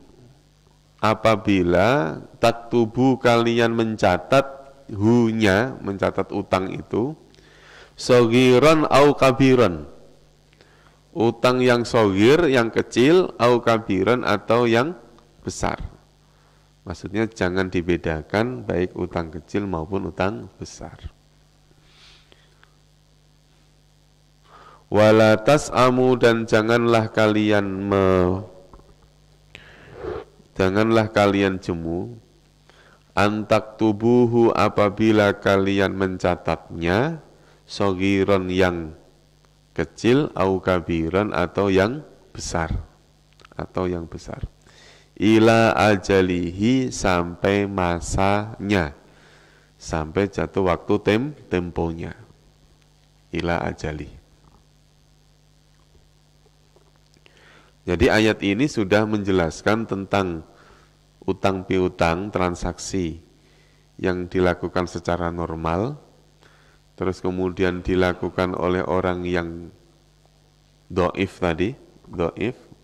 apabila taktubu kalian mencatat hunya, mencatat utang itu, soghiran au kabiran, utang yang sogir, yang kecil, au kabiran atau yang besar. Maksudnya jangan dibedakan baik utang kecil maupun utang besar. Wala tas'amu, dan janganlah kalian jemu, antak tubuhu apabila kalian mencatatnya, sogiron yang kecil, au kabiran atau yang besar, ila ajalihi, sampai masanya, sampai jatuh waktu temponya, ila ajali. Jadi ayat ini sudah menjelaskan tentang utang piutang, transaksi yang dilakukan secara normal, terus kemudian dilakukan oleh orang yang do'if tadi,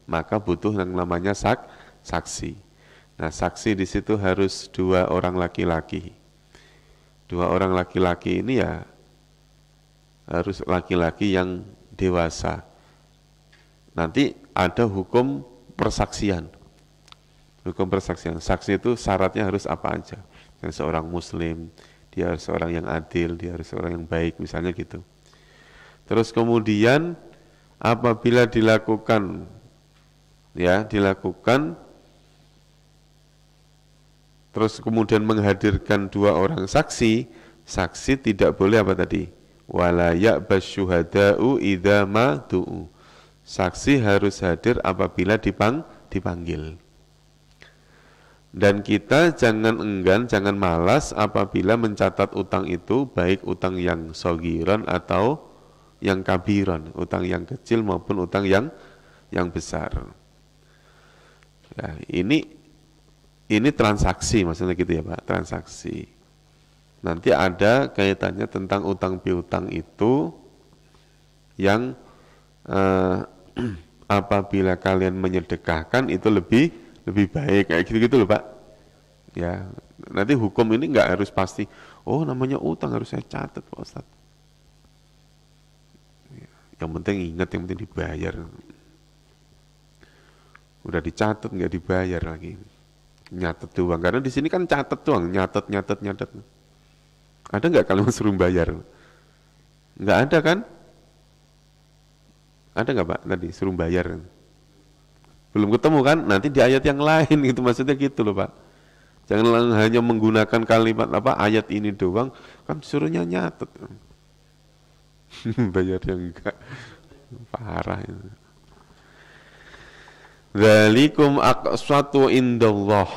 maka butuh yang namanya saksi. Nah, saksi di situ harus 2 orang laki-laki. 2 orang laki-laki ini ya harus laki-laki yang dewasa. Nanti ada hukum persaksian. Hukum persaksian. Saksi itu syaratnya harus apa aja. Yang seorang muslim, dia harus seorang yang adil, dia harus seorang yang baik, misalnya gitu. Terus kemudian apabila dilakukan terus kemudian menghadirkan 2 orang saksi tidak boleh apa tadi? Wala ya'bas syuhada'u idza ma du'u. Saksi harus hadir apabila dipanggil. Dan kita jangan enggan, jangan malas apabila mencatat utang itu, baik utang yang sogiron atau yang kabiron, utang yang kecil maupun utang yang besar. Nah, ini transaksi, maksudnya gitu ya Pak, transaksi. Nanti ada kaitannya tentang utang piutang itu yang apabila kalian menyedekahkan itu lebih baik, kayak gitu-gitu loh Pak. Ya, nanti hukum ini nggak harus pasti. Oh, namanya utang harus saya catat Pak Ustadz. Yang penting ingat, yang penting dibayar. Udah dicatat nggak dibayar lagi, nyatet doang. Karena di sini kan catat doang, nyatet. Ada nggak kalau suruh bayar? Nggak ada kan? Ada nggak Pak tadi suruh bayar? Belum ketemu kan? Nanti di ayat yang lain gitu, maksudnya gitu loh Pak. Jangan hanya menggunakan kalimat ayat ini doang, kan suruhnya nyatet. Bayar yang enggak, parah itu. Dzalikum aqsatu indallah.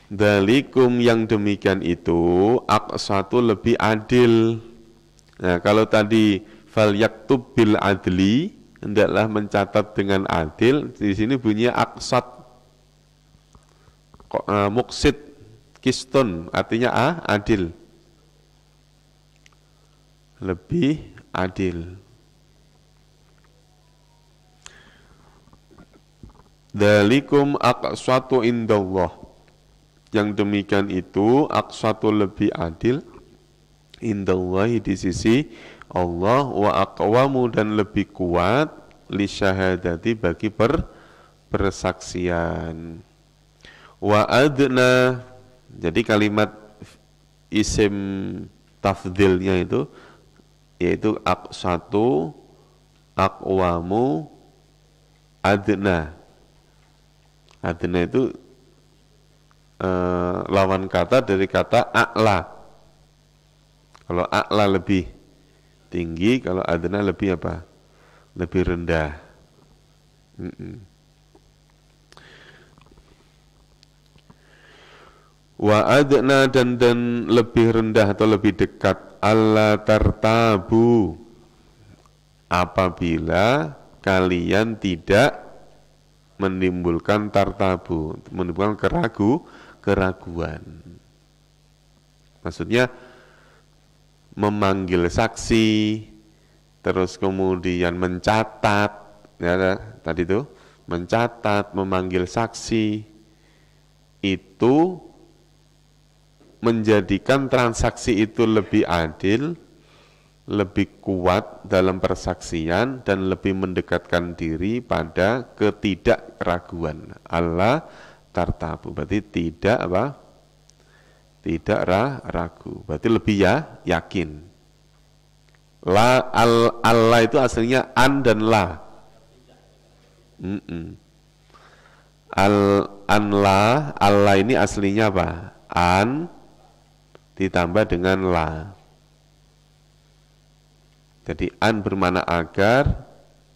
Dzalikum, yang demikian itu, aqsatu lebih adil. Nah, kalau tadi fal yaktub bil adli, hendaklah mencatat dengan adil. Di sini bunyinya aqsat, muksid, kistun, artinya adil, lebih adil. Dzalikum aqsatu indallah, yang demikian itu aqsatu lebih adil, indallahi, di sisi Allah, wa aqwamu, dan lebih kuat, li syahadati, bagi persaksian. Wa adna, jadi kalimat isim tafdilnya itu yaitu aqsatu, aqwamu, adna. Adna itu lawan kata dari kata a'la. Kalau a'la lebih tinggi, kalau adna lebih apa? Lebih rendah. Wa adna, dan lebih rendah atau lebih dekat, alla tartabu, apabila kalian tidak menimbulkan tartabu, menimbulkan keraguan. Maksudnya memanggil saksi, terus kemudian mencatat, ya tadi itu mencatat, memanggil saksi, itu menjadikan transaksi itu lebih adil, lebih kuat dalam persaksian dan lebih mendekatkan diri pada ketidakraguan. Allah tartabu, berarti tidak apa? Tidak ragu, berarti lebih yakin. Allah itu aslinya an dan la. Allah ini aslinya apa? An ditambah dengan la. Jadi an bermakna agar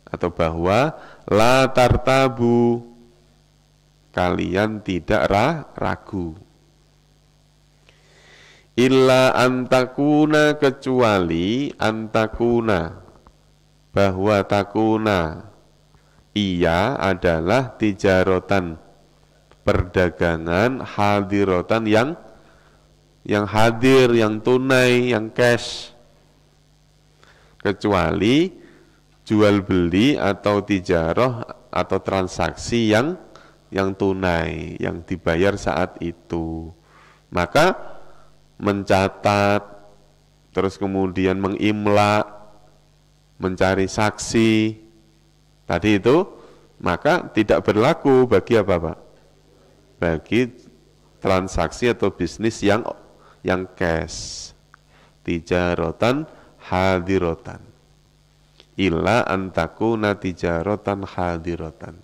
atau bahwa, la tartabu, kalian tidak ragu. Illa antakuna, kecuali antakuna, bahwa takuna ia adalah tijarotan, perdagangan, hadirotan yang hadir, yang tunai, yang cash. Kecuali jual beli atau tijaroh atau transaksi yang tunai, yang dibayar saat itu. Maka mencatat, terus kemudian mengimla, mencari saksi, tadi itu, maka tidak berlaku bagi apa Pak? Bagi transaksi atau bisnis yang cash, tijarotan hadirotan, illa antakuna tijarotan hadirotan.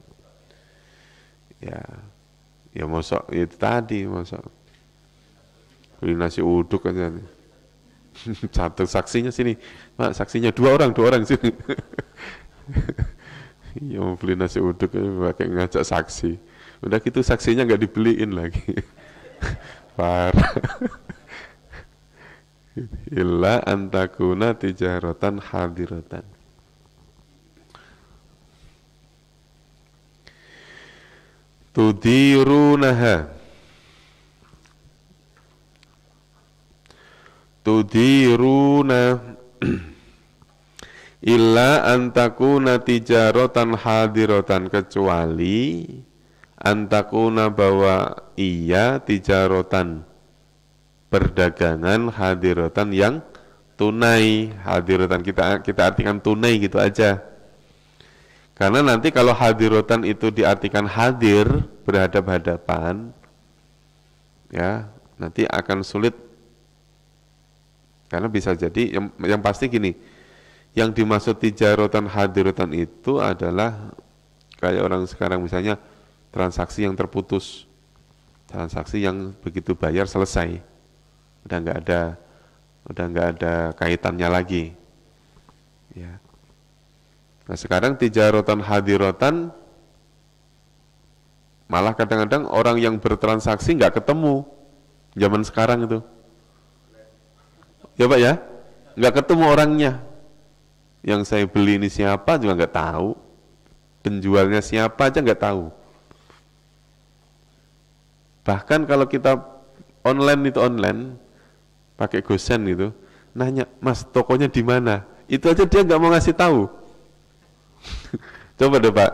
Ya mosok itu tadi, mosok beli nasi uduk aja nih. Satu saksinya sini, Pak, saksinya dua orang sini. Ya mau beli nasi uduk pakai ngajak saksi. Udah gitu saksinya nggak dibeliin lagi. Parah. Illa antakuna tijaratan hadiratan. Tudirunaha, tudiruna illa antakuna tijaratan hadiratan, kecuali antakuna bahwa iya tijaratan, perdagangan, hadiratan yang tunai. Hadiratan kita artikan tunai gitu aja, karena nanti kalau hadiratan itu diartikan hadir, berhadap-hadapan, ya nanti akan sulit. Karena bisa jadi, yang pasti gini, yang dimaksud tijaratan hadiratan itu adalah kayak orang sekarang misalnya transaksi yang terputus, transaksi yang begitu bayar selesai, udah nggak ada kaitannya lagi. Ya. Nah sekarang tijaratan hadiratan malah kadang-kadang orang yang bertransaksi nggak ketemu zaman sekarang itu. Ya Pak ya, nggak ketemu orangnya. Yang saya beli ini siapa juga nggak tahu, penjualnya siapa aja nggak tahu. Bahkan kalau kita online pakai GoSend gitu, nanya, Mas tokonya di mana? Itu aja dia nggak mau ngasih tahu. Coba deh Pak,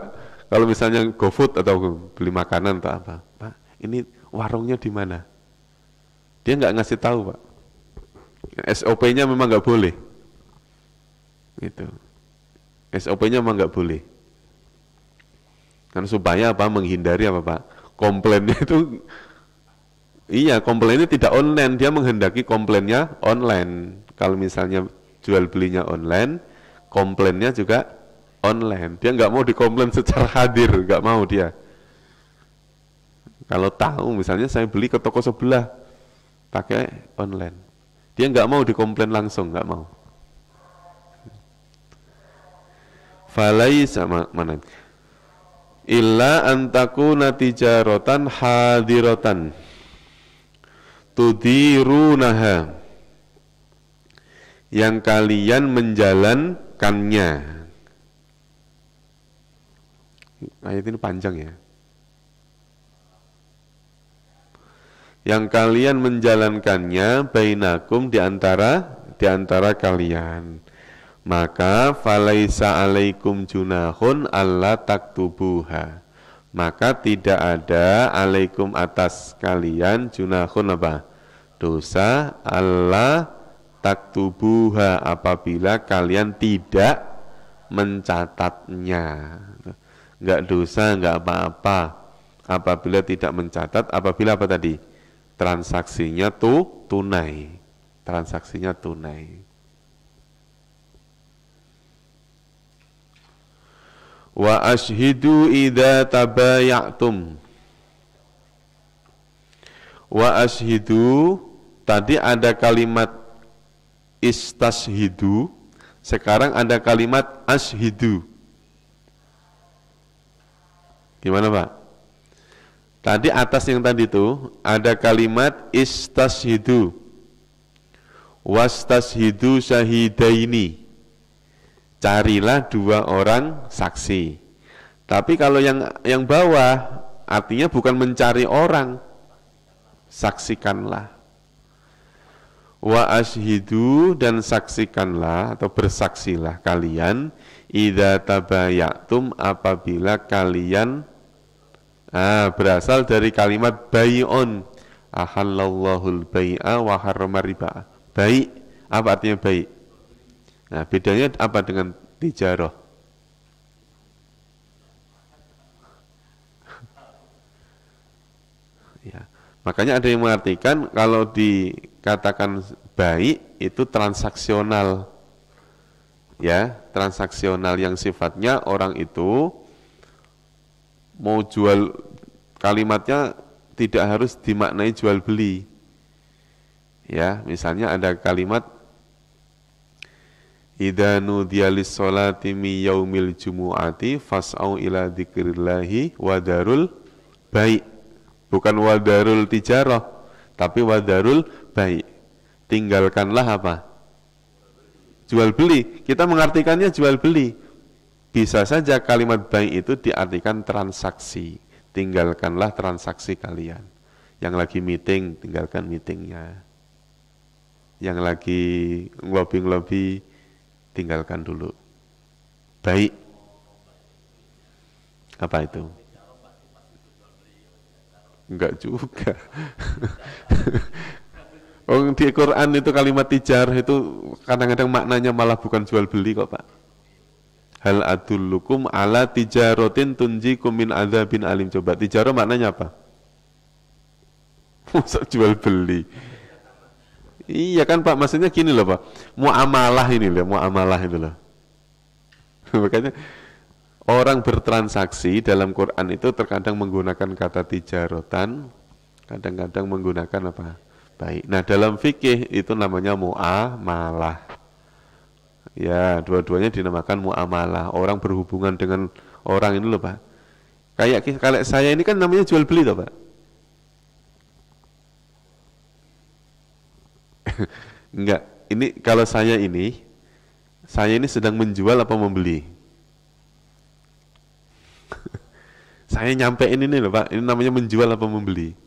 kalau misalnya GoFood atau beli makanan atau apa, Pak, ini warungnya di mana? Dia nggak ngasih tahu Pak. SOP-nya memang nggak boleh, gitu. SOP-nya memang nggak boleh, kan supaya apa? Menghindari apa Pak? Komplainnya itu, iya komplainnya tidak online, dia menghendaki komplainnya online. Kalau misalnya jual belinya online, komplainnya juga online. Dia nggak mau dikomplain secara hadir, nggak mau dia. Kalau tahu misalnya saya beli ke toko sebelah pakai online, dia nggak mau dikomplain langsung, nggak mau. Falaisa mana? Illa antakuna tijaratan hadiratan tudirunaha, yang kalian menjalankannya. Ayat ini panjang ya. Yang kalian menjalankannya bainakum, di antara kalian. Maka falaisa alaikum junahun alla taktubuha, Maka tidak ada alaikum atas kalian junahun apa? Dosa Allah taktubuha apabila kalian tidak mencatatnya. Enggak dosa, enggak apa-apa apabila tidak mencatat, apabila apa tadi? Transaksinya tunai. Transaksinya tunai. Wa ashhidu idza tabayatum. Wa ashhidu, tadi ada kalimat istashhidu, sekarang ada kalimat ashhidu. Gimana Pak? Tadi atas yang tadi itu ada kalimat istashhidu. Wastashhidu syahidaini. Carilah 2 orang saksi. Tapi kalau yang bawah artinya bukan mencari orang, saksikanlah. Wa ashhidu, dan saksikanlah atau bersaksilah kalian idza tabayatum apabila kalian berasal dari kalimat bai'un. Ahallallahul bai'a wa harrama riba. Baik, apa artinya baik? Nah, bedanya apa dengan tijarah? Ya, makanya ada yang mengartikan kalau dikatakan baik itu transaksional. Ya, transaksional yang sifatnya orang itu mau jual, kalimatnya tidak harus dimaknai jual beli. Ya, misalnya ada kalimat idza nudiya lis-sholati mi yaumil jumu'ati fas'au ila dzikrillahi wa darul bai'. Bukan wadarul tijarah, tapi wadarul bai'. Tinggalkanlah apa? Jual beli. Kita mengartikannya jual beli. Bisa saja kalimat bai' itu diartikan transaksi. Tinggalkanlah transaksi kalian. Yang lagi meeting, tinggalkan meetingnya. Yang lagi ngelobi-ngelobi, tinggalkan dulu. Baik. Apa itu? Enggak juga. Oh, di Quran itu kalimat tijar itu kadang-kadang maknanya malah bukan jual beli kok Pak. Hal adullukum ala tijarotin tunjikum min adzabin alim. Coba tijarah maknanya apa? Masa jual beli? Iya kan Pak, maksudnya gini loh Pak, muamalah ini loh, muamalah itu loh. Makanya orang bertransaksi dalam Quran itu terkadang menggunakan kata tijarotan, kadang-kadang menggunakan apa? Baik. Nah dalam fikih itu namanya muamalah. Ya, dua-duanya dinamakan muamalah. Orang berhubungan dengan orang ini loh Pak. Kayak kalau saya ini kan namanya jual beli loh Pak. Enggak, ini kalau saya ini sedang menjual apa membeli? Saya nyampein ini loh Pak, ini namanya menjual apa membeli?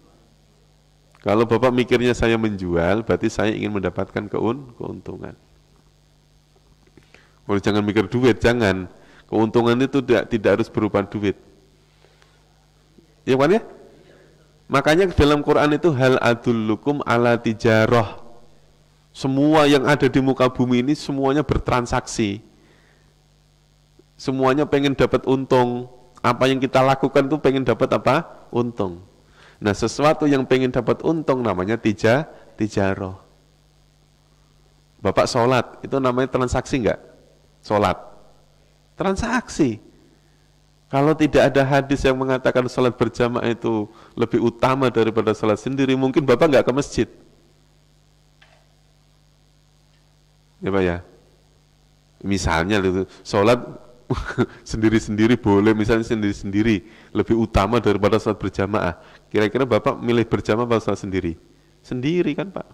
Kalau Bapak mikirnya saya menjual, berarti saya ingin mendapatkan keuntungan. Oh, jangan mikir duit, jangan. Keuntungan itu tidak harus berupa duit. Ya kan ya? Makanya dalam Quran itu hal adullukum ala tijarah. Semua yang ada di muka bumi ini semuanya bertransaksi. Semuanya pengen dapat untung. Apa yang kita lakukan tuh pengen dapat apa? Untung. Nah, sesuatu yang pengen dapat untung namanya tijarah. Bapak sholat, itu namanya transaksi enggak? Sholat. Transaksi. Kalau tidak ada hadis yang mengatakan sholat berjamaah itu lebih utama daripada sholat sendiri, mungkin Bapak enggak ke masjid. Ya Pak ya. Misalnya itu sholat sendiri-sendiri boleh, misalnya sendiri-sendiri lebih utama daripada sholat berjamaah. Kira-kira Bapak milih berjamaah atau sholat sendiri? Sendiri kan Pak?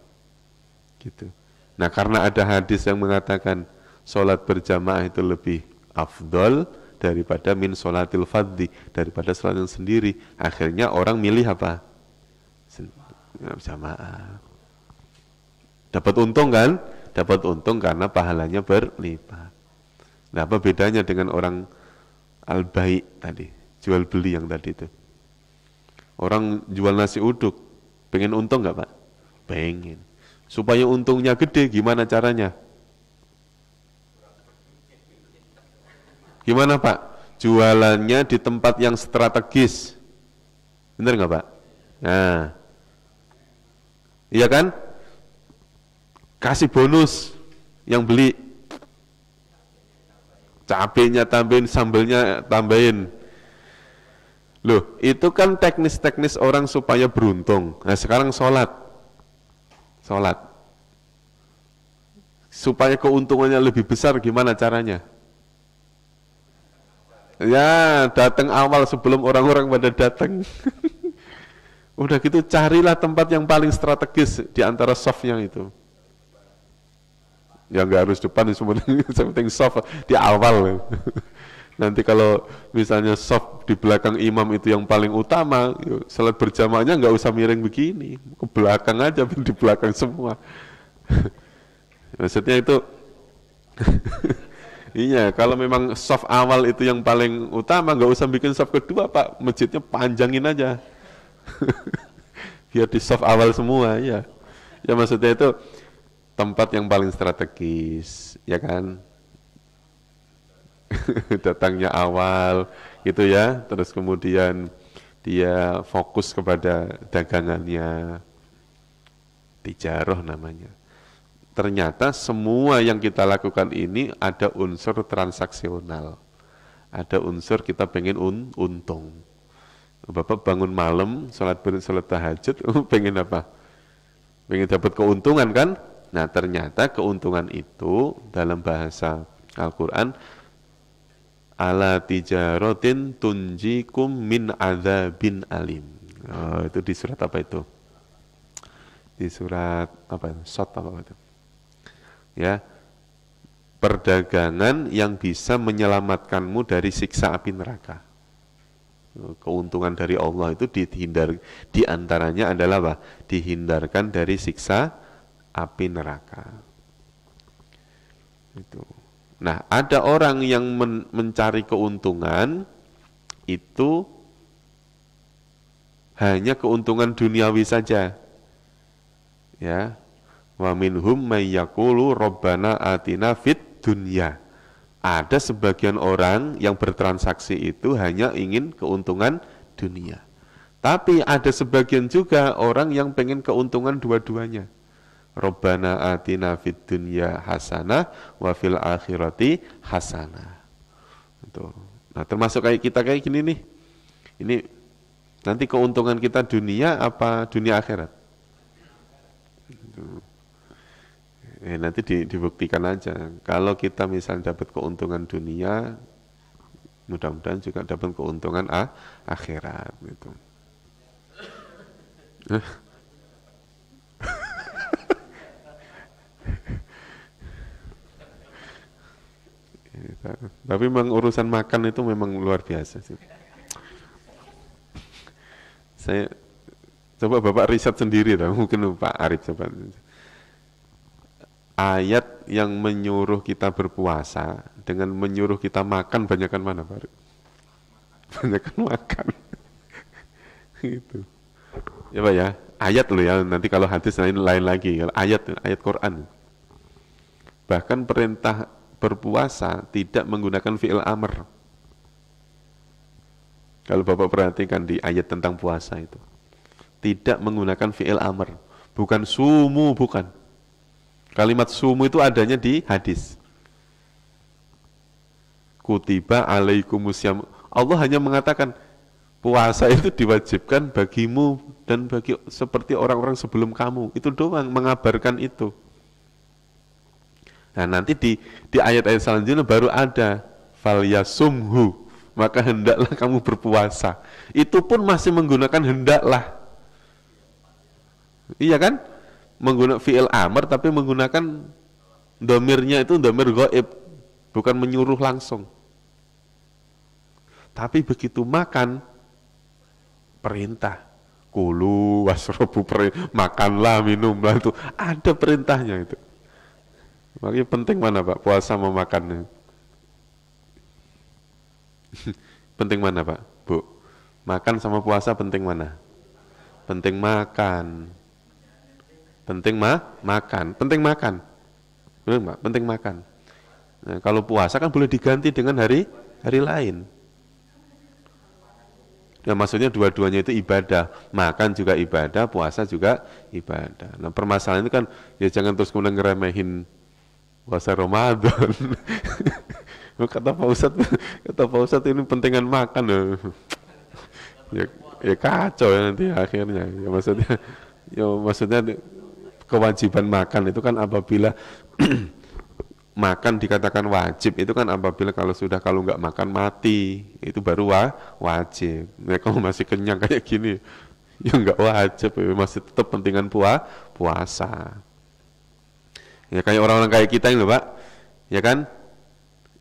Gitu. Nah karena ada hadis yang mengatakan sholat berjamaah itu lebih afdol daripada min sholatil fadhi, daripada sholat yang sendiri, akhirnya orang milih apa? Berjamaah. Dapat untung kan? Dapat untung karena pahalanya berlipat. Nah, apa bedanya dengan orang al-baik tadi? jual beli yang tadi itu. Orang jual nasi uduk, pengen untung nggak Pak? Pengen. Supaya untungnya gede, gimana caranya? Gimana Pak? Jualannya di tempat yang strategis. Bener nggak Pak? Nah, iya kan? Kasih bonus yang beli. Cabenya tambahin, sambelnya tambahin. Loh, itu kan teknis-teknis orang supaya beruntung. Nah, sekarang sholat. Supaya keuntungannya lebih besar, gimana caranya? Ya, datang awal sebelum orang-orang pada datang. Udah gitu, carilah tempat yang paling strategis di antara softnya itu. Ya nggak harus depan, penting soft di awal. Nanti kalau misalnya soft di belakang imam itu yang paling utama, salat berjamaahnya nggak usah miring begini, ke belakang aja, di belakang semua. Maksudnya itu, iya, kalau memang soft awal itu yang paling utama, nggak usah bikin soft kedua Pak, masjidnya panjangin aja, biar di soft awal semua, ya. Ya maksudnya itu tempat yang paling strategis, ya kan? Datangnya awal gitu ya, terus kemudian dia fokus kepada dagangannya, tijaroh namanya. Ternyata semua yang kita lakukan ini ada unsur transaksional, ada unsur kita pengen untung. Bapak bangun malam, sholat tahajud, pengen apa? Pengen dapat keuntungan kan? Nah ternyata keuntungan itu dalam bahasa Al-Quran, ala tijarotin tunjikum min adzabin alim. Oh, itu di surat apa itu? Di surat apa itu? Sot apa itu? Ya, perdagangan yang bisa menyelamatkanmu dari siksa api neraka. Keuntungan dari Allah itu di antaranya adalah apa? Dihindarkan dari siksa api neraka. Itu. Nah, ada orang yang mencari keuntungan itu hanya keuntungan duniawi saja. Ya. Wa minhum may yaqulu rabbana atina fid dunya. Ada sebagian orang yang bertransaksi itu hanya ingin keuntungan dunia. Tapi ada sebagian juga orang yang pengen keuntungan dua-duanya. Rabbana atina fid dunya hasanah wa fil akhirati hasanah. Itu. Nah, termasuk kayak kita kayak gini nih. Ini nanti keuntungan kita dunia apa dunia akhirat? Itu. Nanti dibuktikan aja. Kalau kita misalnya dapat keuntungan dunia, mudah-mudahan juga dapat keuntungan akhirat gitu. Tapi memang urusan makan itu memang luar biasa sih. Saya coba Bapak riset sendiri lah, mungkin Pak Arif coba. Ayat yang menyuruh kita berpuasa dengan menyuruh kita makan banyakan mana Pak Arif? Banyakan makan. Gitu. Ya Pak ya, ayat loh ya, nanti kalau hadis lain lagi, ayat Quran. Bahkan perintah berpuasa tidak menggunakan fi'il amr. Kalau Bapak perhatikan di ayat tentang puasa itu, tidak menggunakan fi'il amr, bukan sumu, bukan. Kalimat sumu itu adanya di hadis. Kutiba alaikumusiyam. Allah hanya mengatakan puasa itu diwajibkan bagimu dan bagi seperti orang-orang sebelum kamu. Itu doang mengabarkan itu. Nah nanti di ayat-ayat selanjutnya baru ada falyasumhu, maka hendaklah kamu berpuasa. Itu pun masih menggunakan hendaklah. Iya kan? Menggunakan fi'il amr tapi menggunakan domirnya itu domir ghaib, bukan menyuruh langsung. Tapi begitu makan perintah, kulu wasrobu, makanlah, minumlah, itu ada perintahnya itu. Makanya penting mana Pak, puasa mau makan? Penting mana Pak, Bu? Makan sama puasa penting mana? Penting makan. Penting makan. Benar Mbak? Penting makan. Nah, kalau puasa kan boleh diganti dengan hari lain. Ya maksudnya dua-duanya itu ibadah, makan juga ibadah, puasa juga ibadah. Nah permasalahan itu kan ya jangan terus kemudian ngeremehin puasa Ramadan. Kata Pak Ustadz ini pentingan makan ya, ya kacau ya nanti akhirnya. Ya maksudnya kewajiban makan itu kan apabila makan dikatakan wajib itu kan apabila kalau nggak makan mati itu baru wajib. Nah, kalau masih kenyang kayak gini ya nggak wajib, ya masih tetap pentingan puasa. Ya kayak orang-orang kayak kita ini loh Pak, ya kan?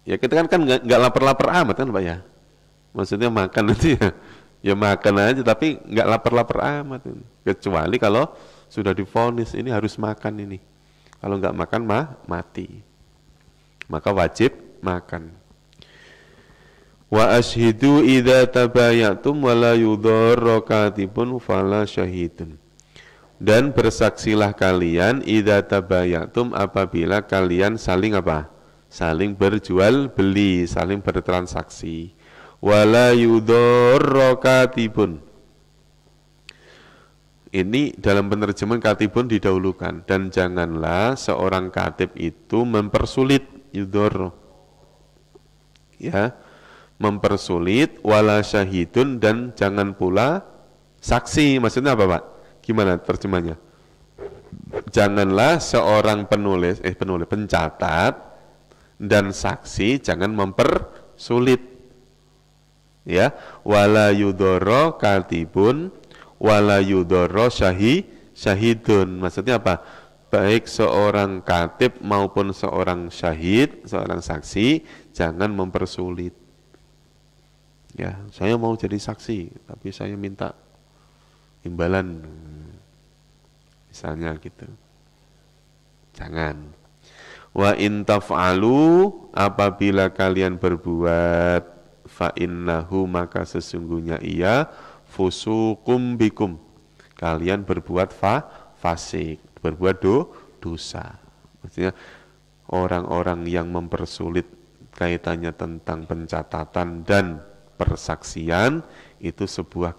Ya kita kan nggak lapar-lapar amat kan Pak ya. Maksudnya makan nanti ya makan aja tapi nggak lapar-lapar amat. Kecuali kalau sudah divonis ini harus makan ini. Kalau nggak makan mati. Maka wajib makan. Wa ashhidu idza tabayatum wa la yudharra katibun fala syahidun. Dan bersaksilah kalian idza tabayatum apabila kalian saling apa? Saling berjual beli, saling bertransaksi. Wa la yudharra katibun. Ini dalam penerjemahan katibun didahulukan, dan janganlah seorang katib itu mempersulit yudhor, ya, mempersulit, wala syahidun, dan jangan pula saksi. Maksudnya apa Pak? Gimana terjemahnya? Janganlah seorang pencatat dan saksi jangan mempersulit, ya, wala yudhoro katibun wala yudhoro syahidun. Maksudnya apa? Baik seorang katib maupun seorang syahid, seorang saksi, jangan mempersulit. Ya, saya mau jadi saksi, tapi saya minta imbalan, misalnya gitu. Jangan. Wa in taf'alu, apabila kalian berbuat, fa innahu, maka sesungguhnya ia, fusukum bikum, kalian berbuat fasik, berbuat dosa. Maksudnya orang-orang yang mempersulit kaitannya tentang pencatatan dan persaksian itu sebuah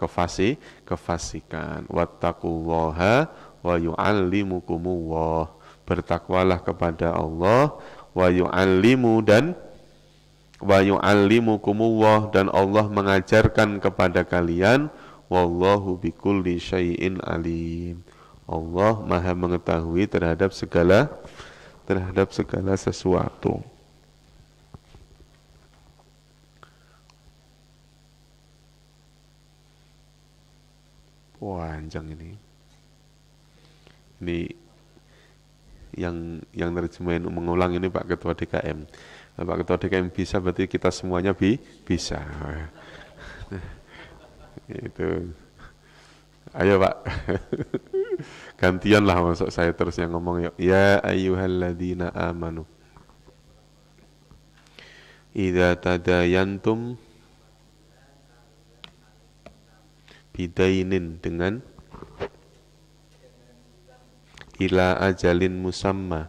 kefasikan. Wattaqullaha wa yu'allimukumullah. Bertakwalah kepada Allah, wa yu'allimukumullah, dan Allah mengajarkan kepada kalian, wallahu bikulli syai'in alim. Allah Maha mengetahui terhadap segala sesuatu. Panjang ini. Ini yang terjemahin mengulang ini Pak Ketua DKM. Pak Ketua DKM bisa, berarti kita semuanya bisa. Itu. Ayo Pak. Gantian lah masuk saya terus yang ngomong. Ya ayyuhalladzina amanu idza tadayantum bidainin, dengan ila ajalin musamma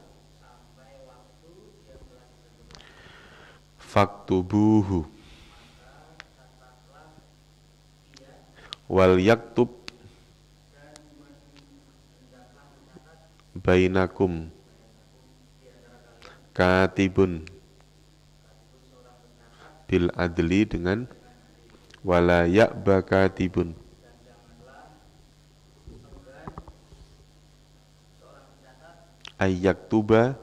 faktubuhu wal yaktub bainakum katibun bil adli, dengan wala ya'ba katibun ayyaktuba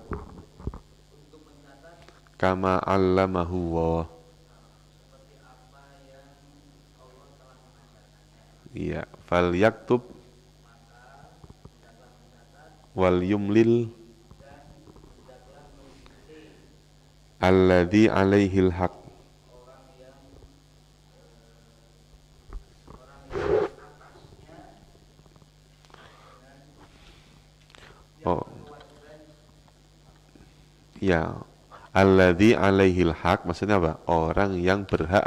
kama allamahu wa. Iya, fal yaktub wal yumlil alladhi alaihil haq. Oh, ya, alladzi alaihil haq maksudnya apa? Orang yang berhak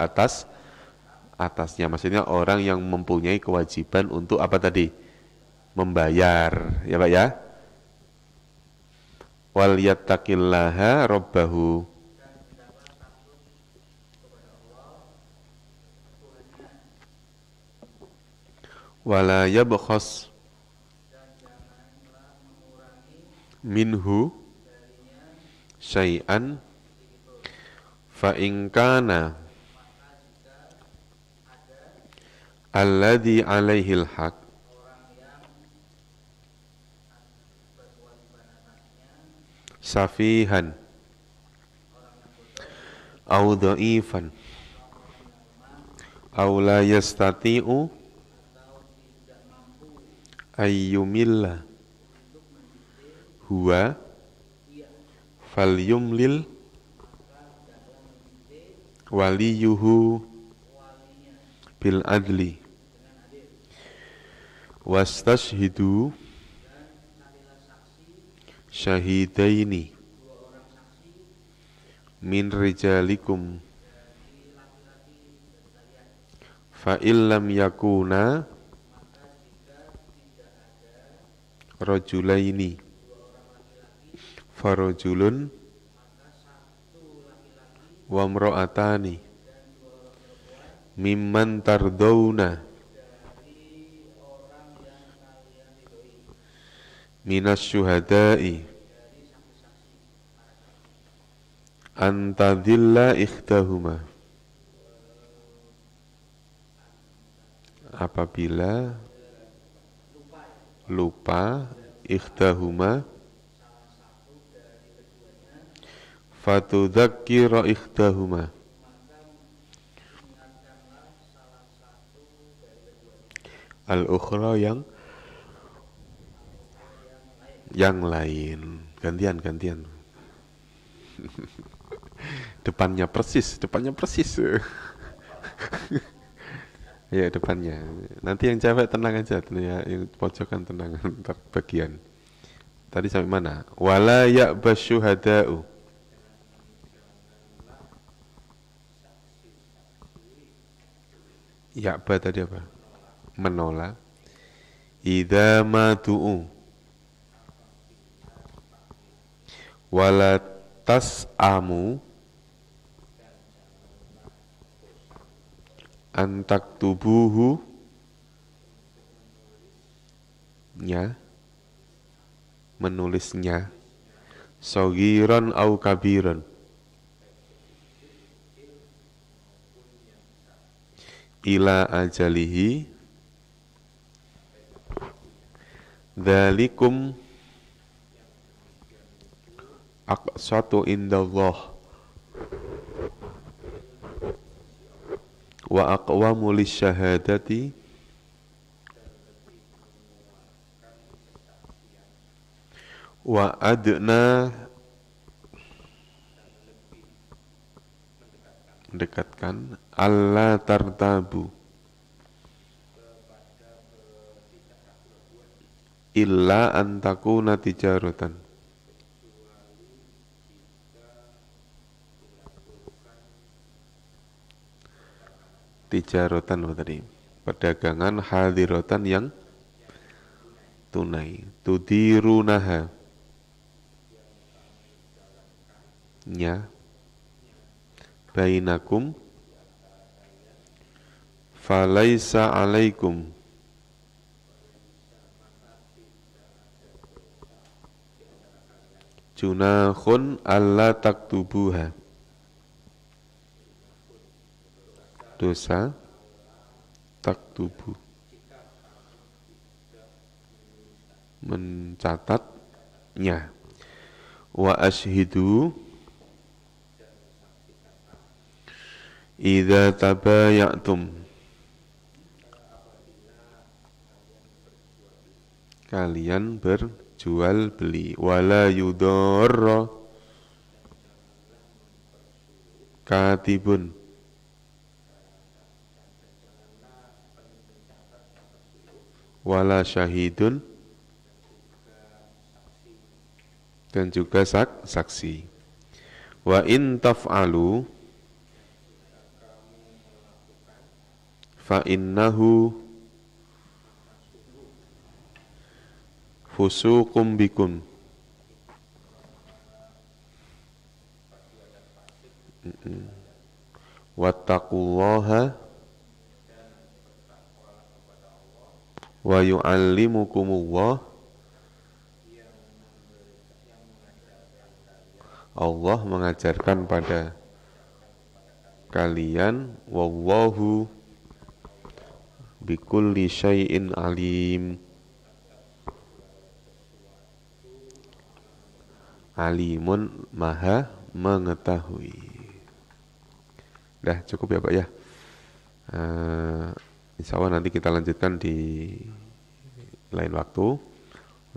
atasnya. Maksudnya orang yang mempunyai kewajiban untuk apa tadi? Membayar, ya Pak ya. Wal yattaqillaha rabbahu. Wala yabkhas minhu syai'an fa in kana alladhi alaihil haq safihan au dha'ifan au la yastati'u ayyumilla huwa falyumlil waliyuhu bil adli wastashhidu syahidaini min rijalikum fa illam yakuna rajulaini farajulun wa imra'atani mimman tardawna minas syuhada'i antadilla ikhdahuma, apabila lupa ikhdahuma fatudzakkira ikhdahuma al-ukhra yang lain. Gantian depannya persis ya depannya. Nanti yang cewek tenang aja ya, yang pojokan tenang ntar bagian. Tadi sampai mana? Wala ya'basyuhada'u. Ya'ba tadi apa? Menolak. Idza madu'u wala tas'amu antak tubuhu nya, menulisnya saghiran au kabiran ila ajalihi dzalikum aqsatu indallah wa aqwamu lisyahadati wa adna, mendekatkan, alla tartabu illa antakuna tijaratan, tijaratan tadi, perdagangan hadiratan yang tunai, tudirunaha nya bainakum falaisa alaikum junahun alla taktubuha, dosa taktubu mencatatnya. Wa ashhidu idza tabayatum, kalian berjual beli, wala yudorra katibun, wala syahidun, dan juga saksi. Wa in taf'alu, fa innahu fusuqum bikum. Wattaqullaha wa yu'allimukumullah. Allah mengajarkan pada kalian, wallahu bikulli syai'in alim. Alimun, maha mengetahui. Dah cukup ya Pak ya. Insya Allah nanti kita lanjutkan di lain waktu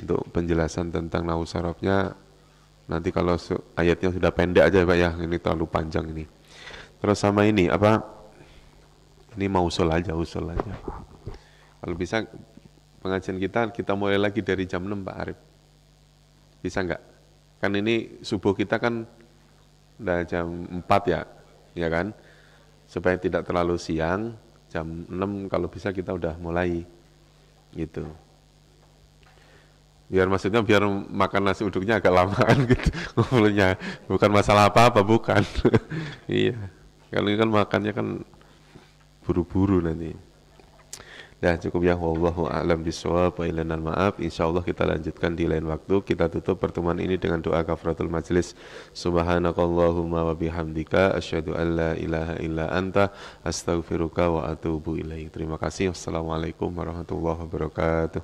untuk penjelasan tentang nahwu sarafnya. Nanti kalau ayatnya sudah pendek aja Pak ya, ini terlalu panjang ini. Terus sama ini apa? Ini mau usul aja. Kalau bisa pengajian kita mulai lagi dari jam 6 Pak Arif. Bisa nggak? Kan ini subuh kita kan udah jam 4 ya kan? Supaya tidak terlalu siang, jam 6 kalau bisa kita udah mulai gitu. Biar makan nasi uduknya agak lama kan gitu ngobrolnya. Bukan masalah apa-apa, bukan. Iya. Kalau ini kan makannya kan buru-buru nanti. Dah cukup ya, wallahu a'lam bishawab wa ilanal ma'af. Insyaallah kita lanjutkan di lain waktu. Kita tutup pertemuan ini dengan doa kafaratul majlis. Subhanakallahumma wa bihamdika asyhadu an la ilaha illa anta astaghfiruka wa atubu ilaik. Terima kasih. Wassalamualaikum warahmatullahi wabarakatuh.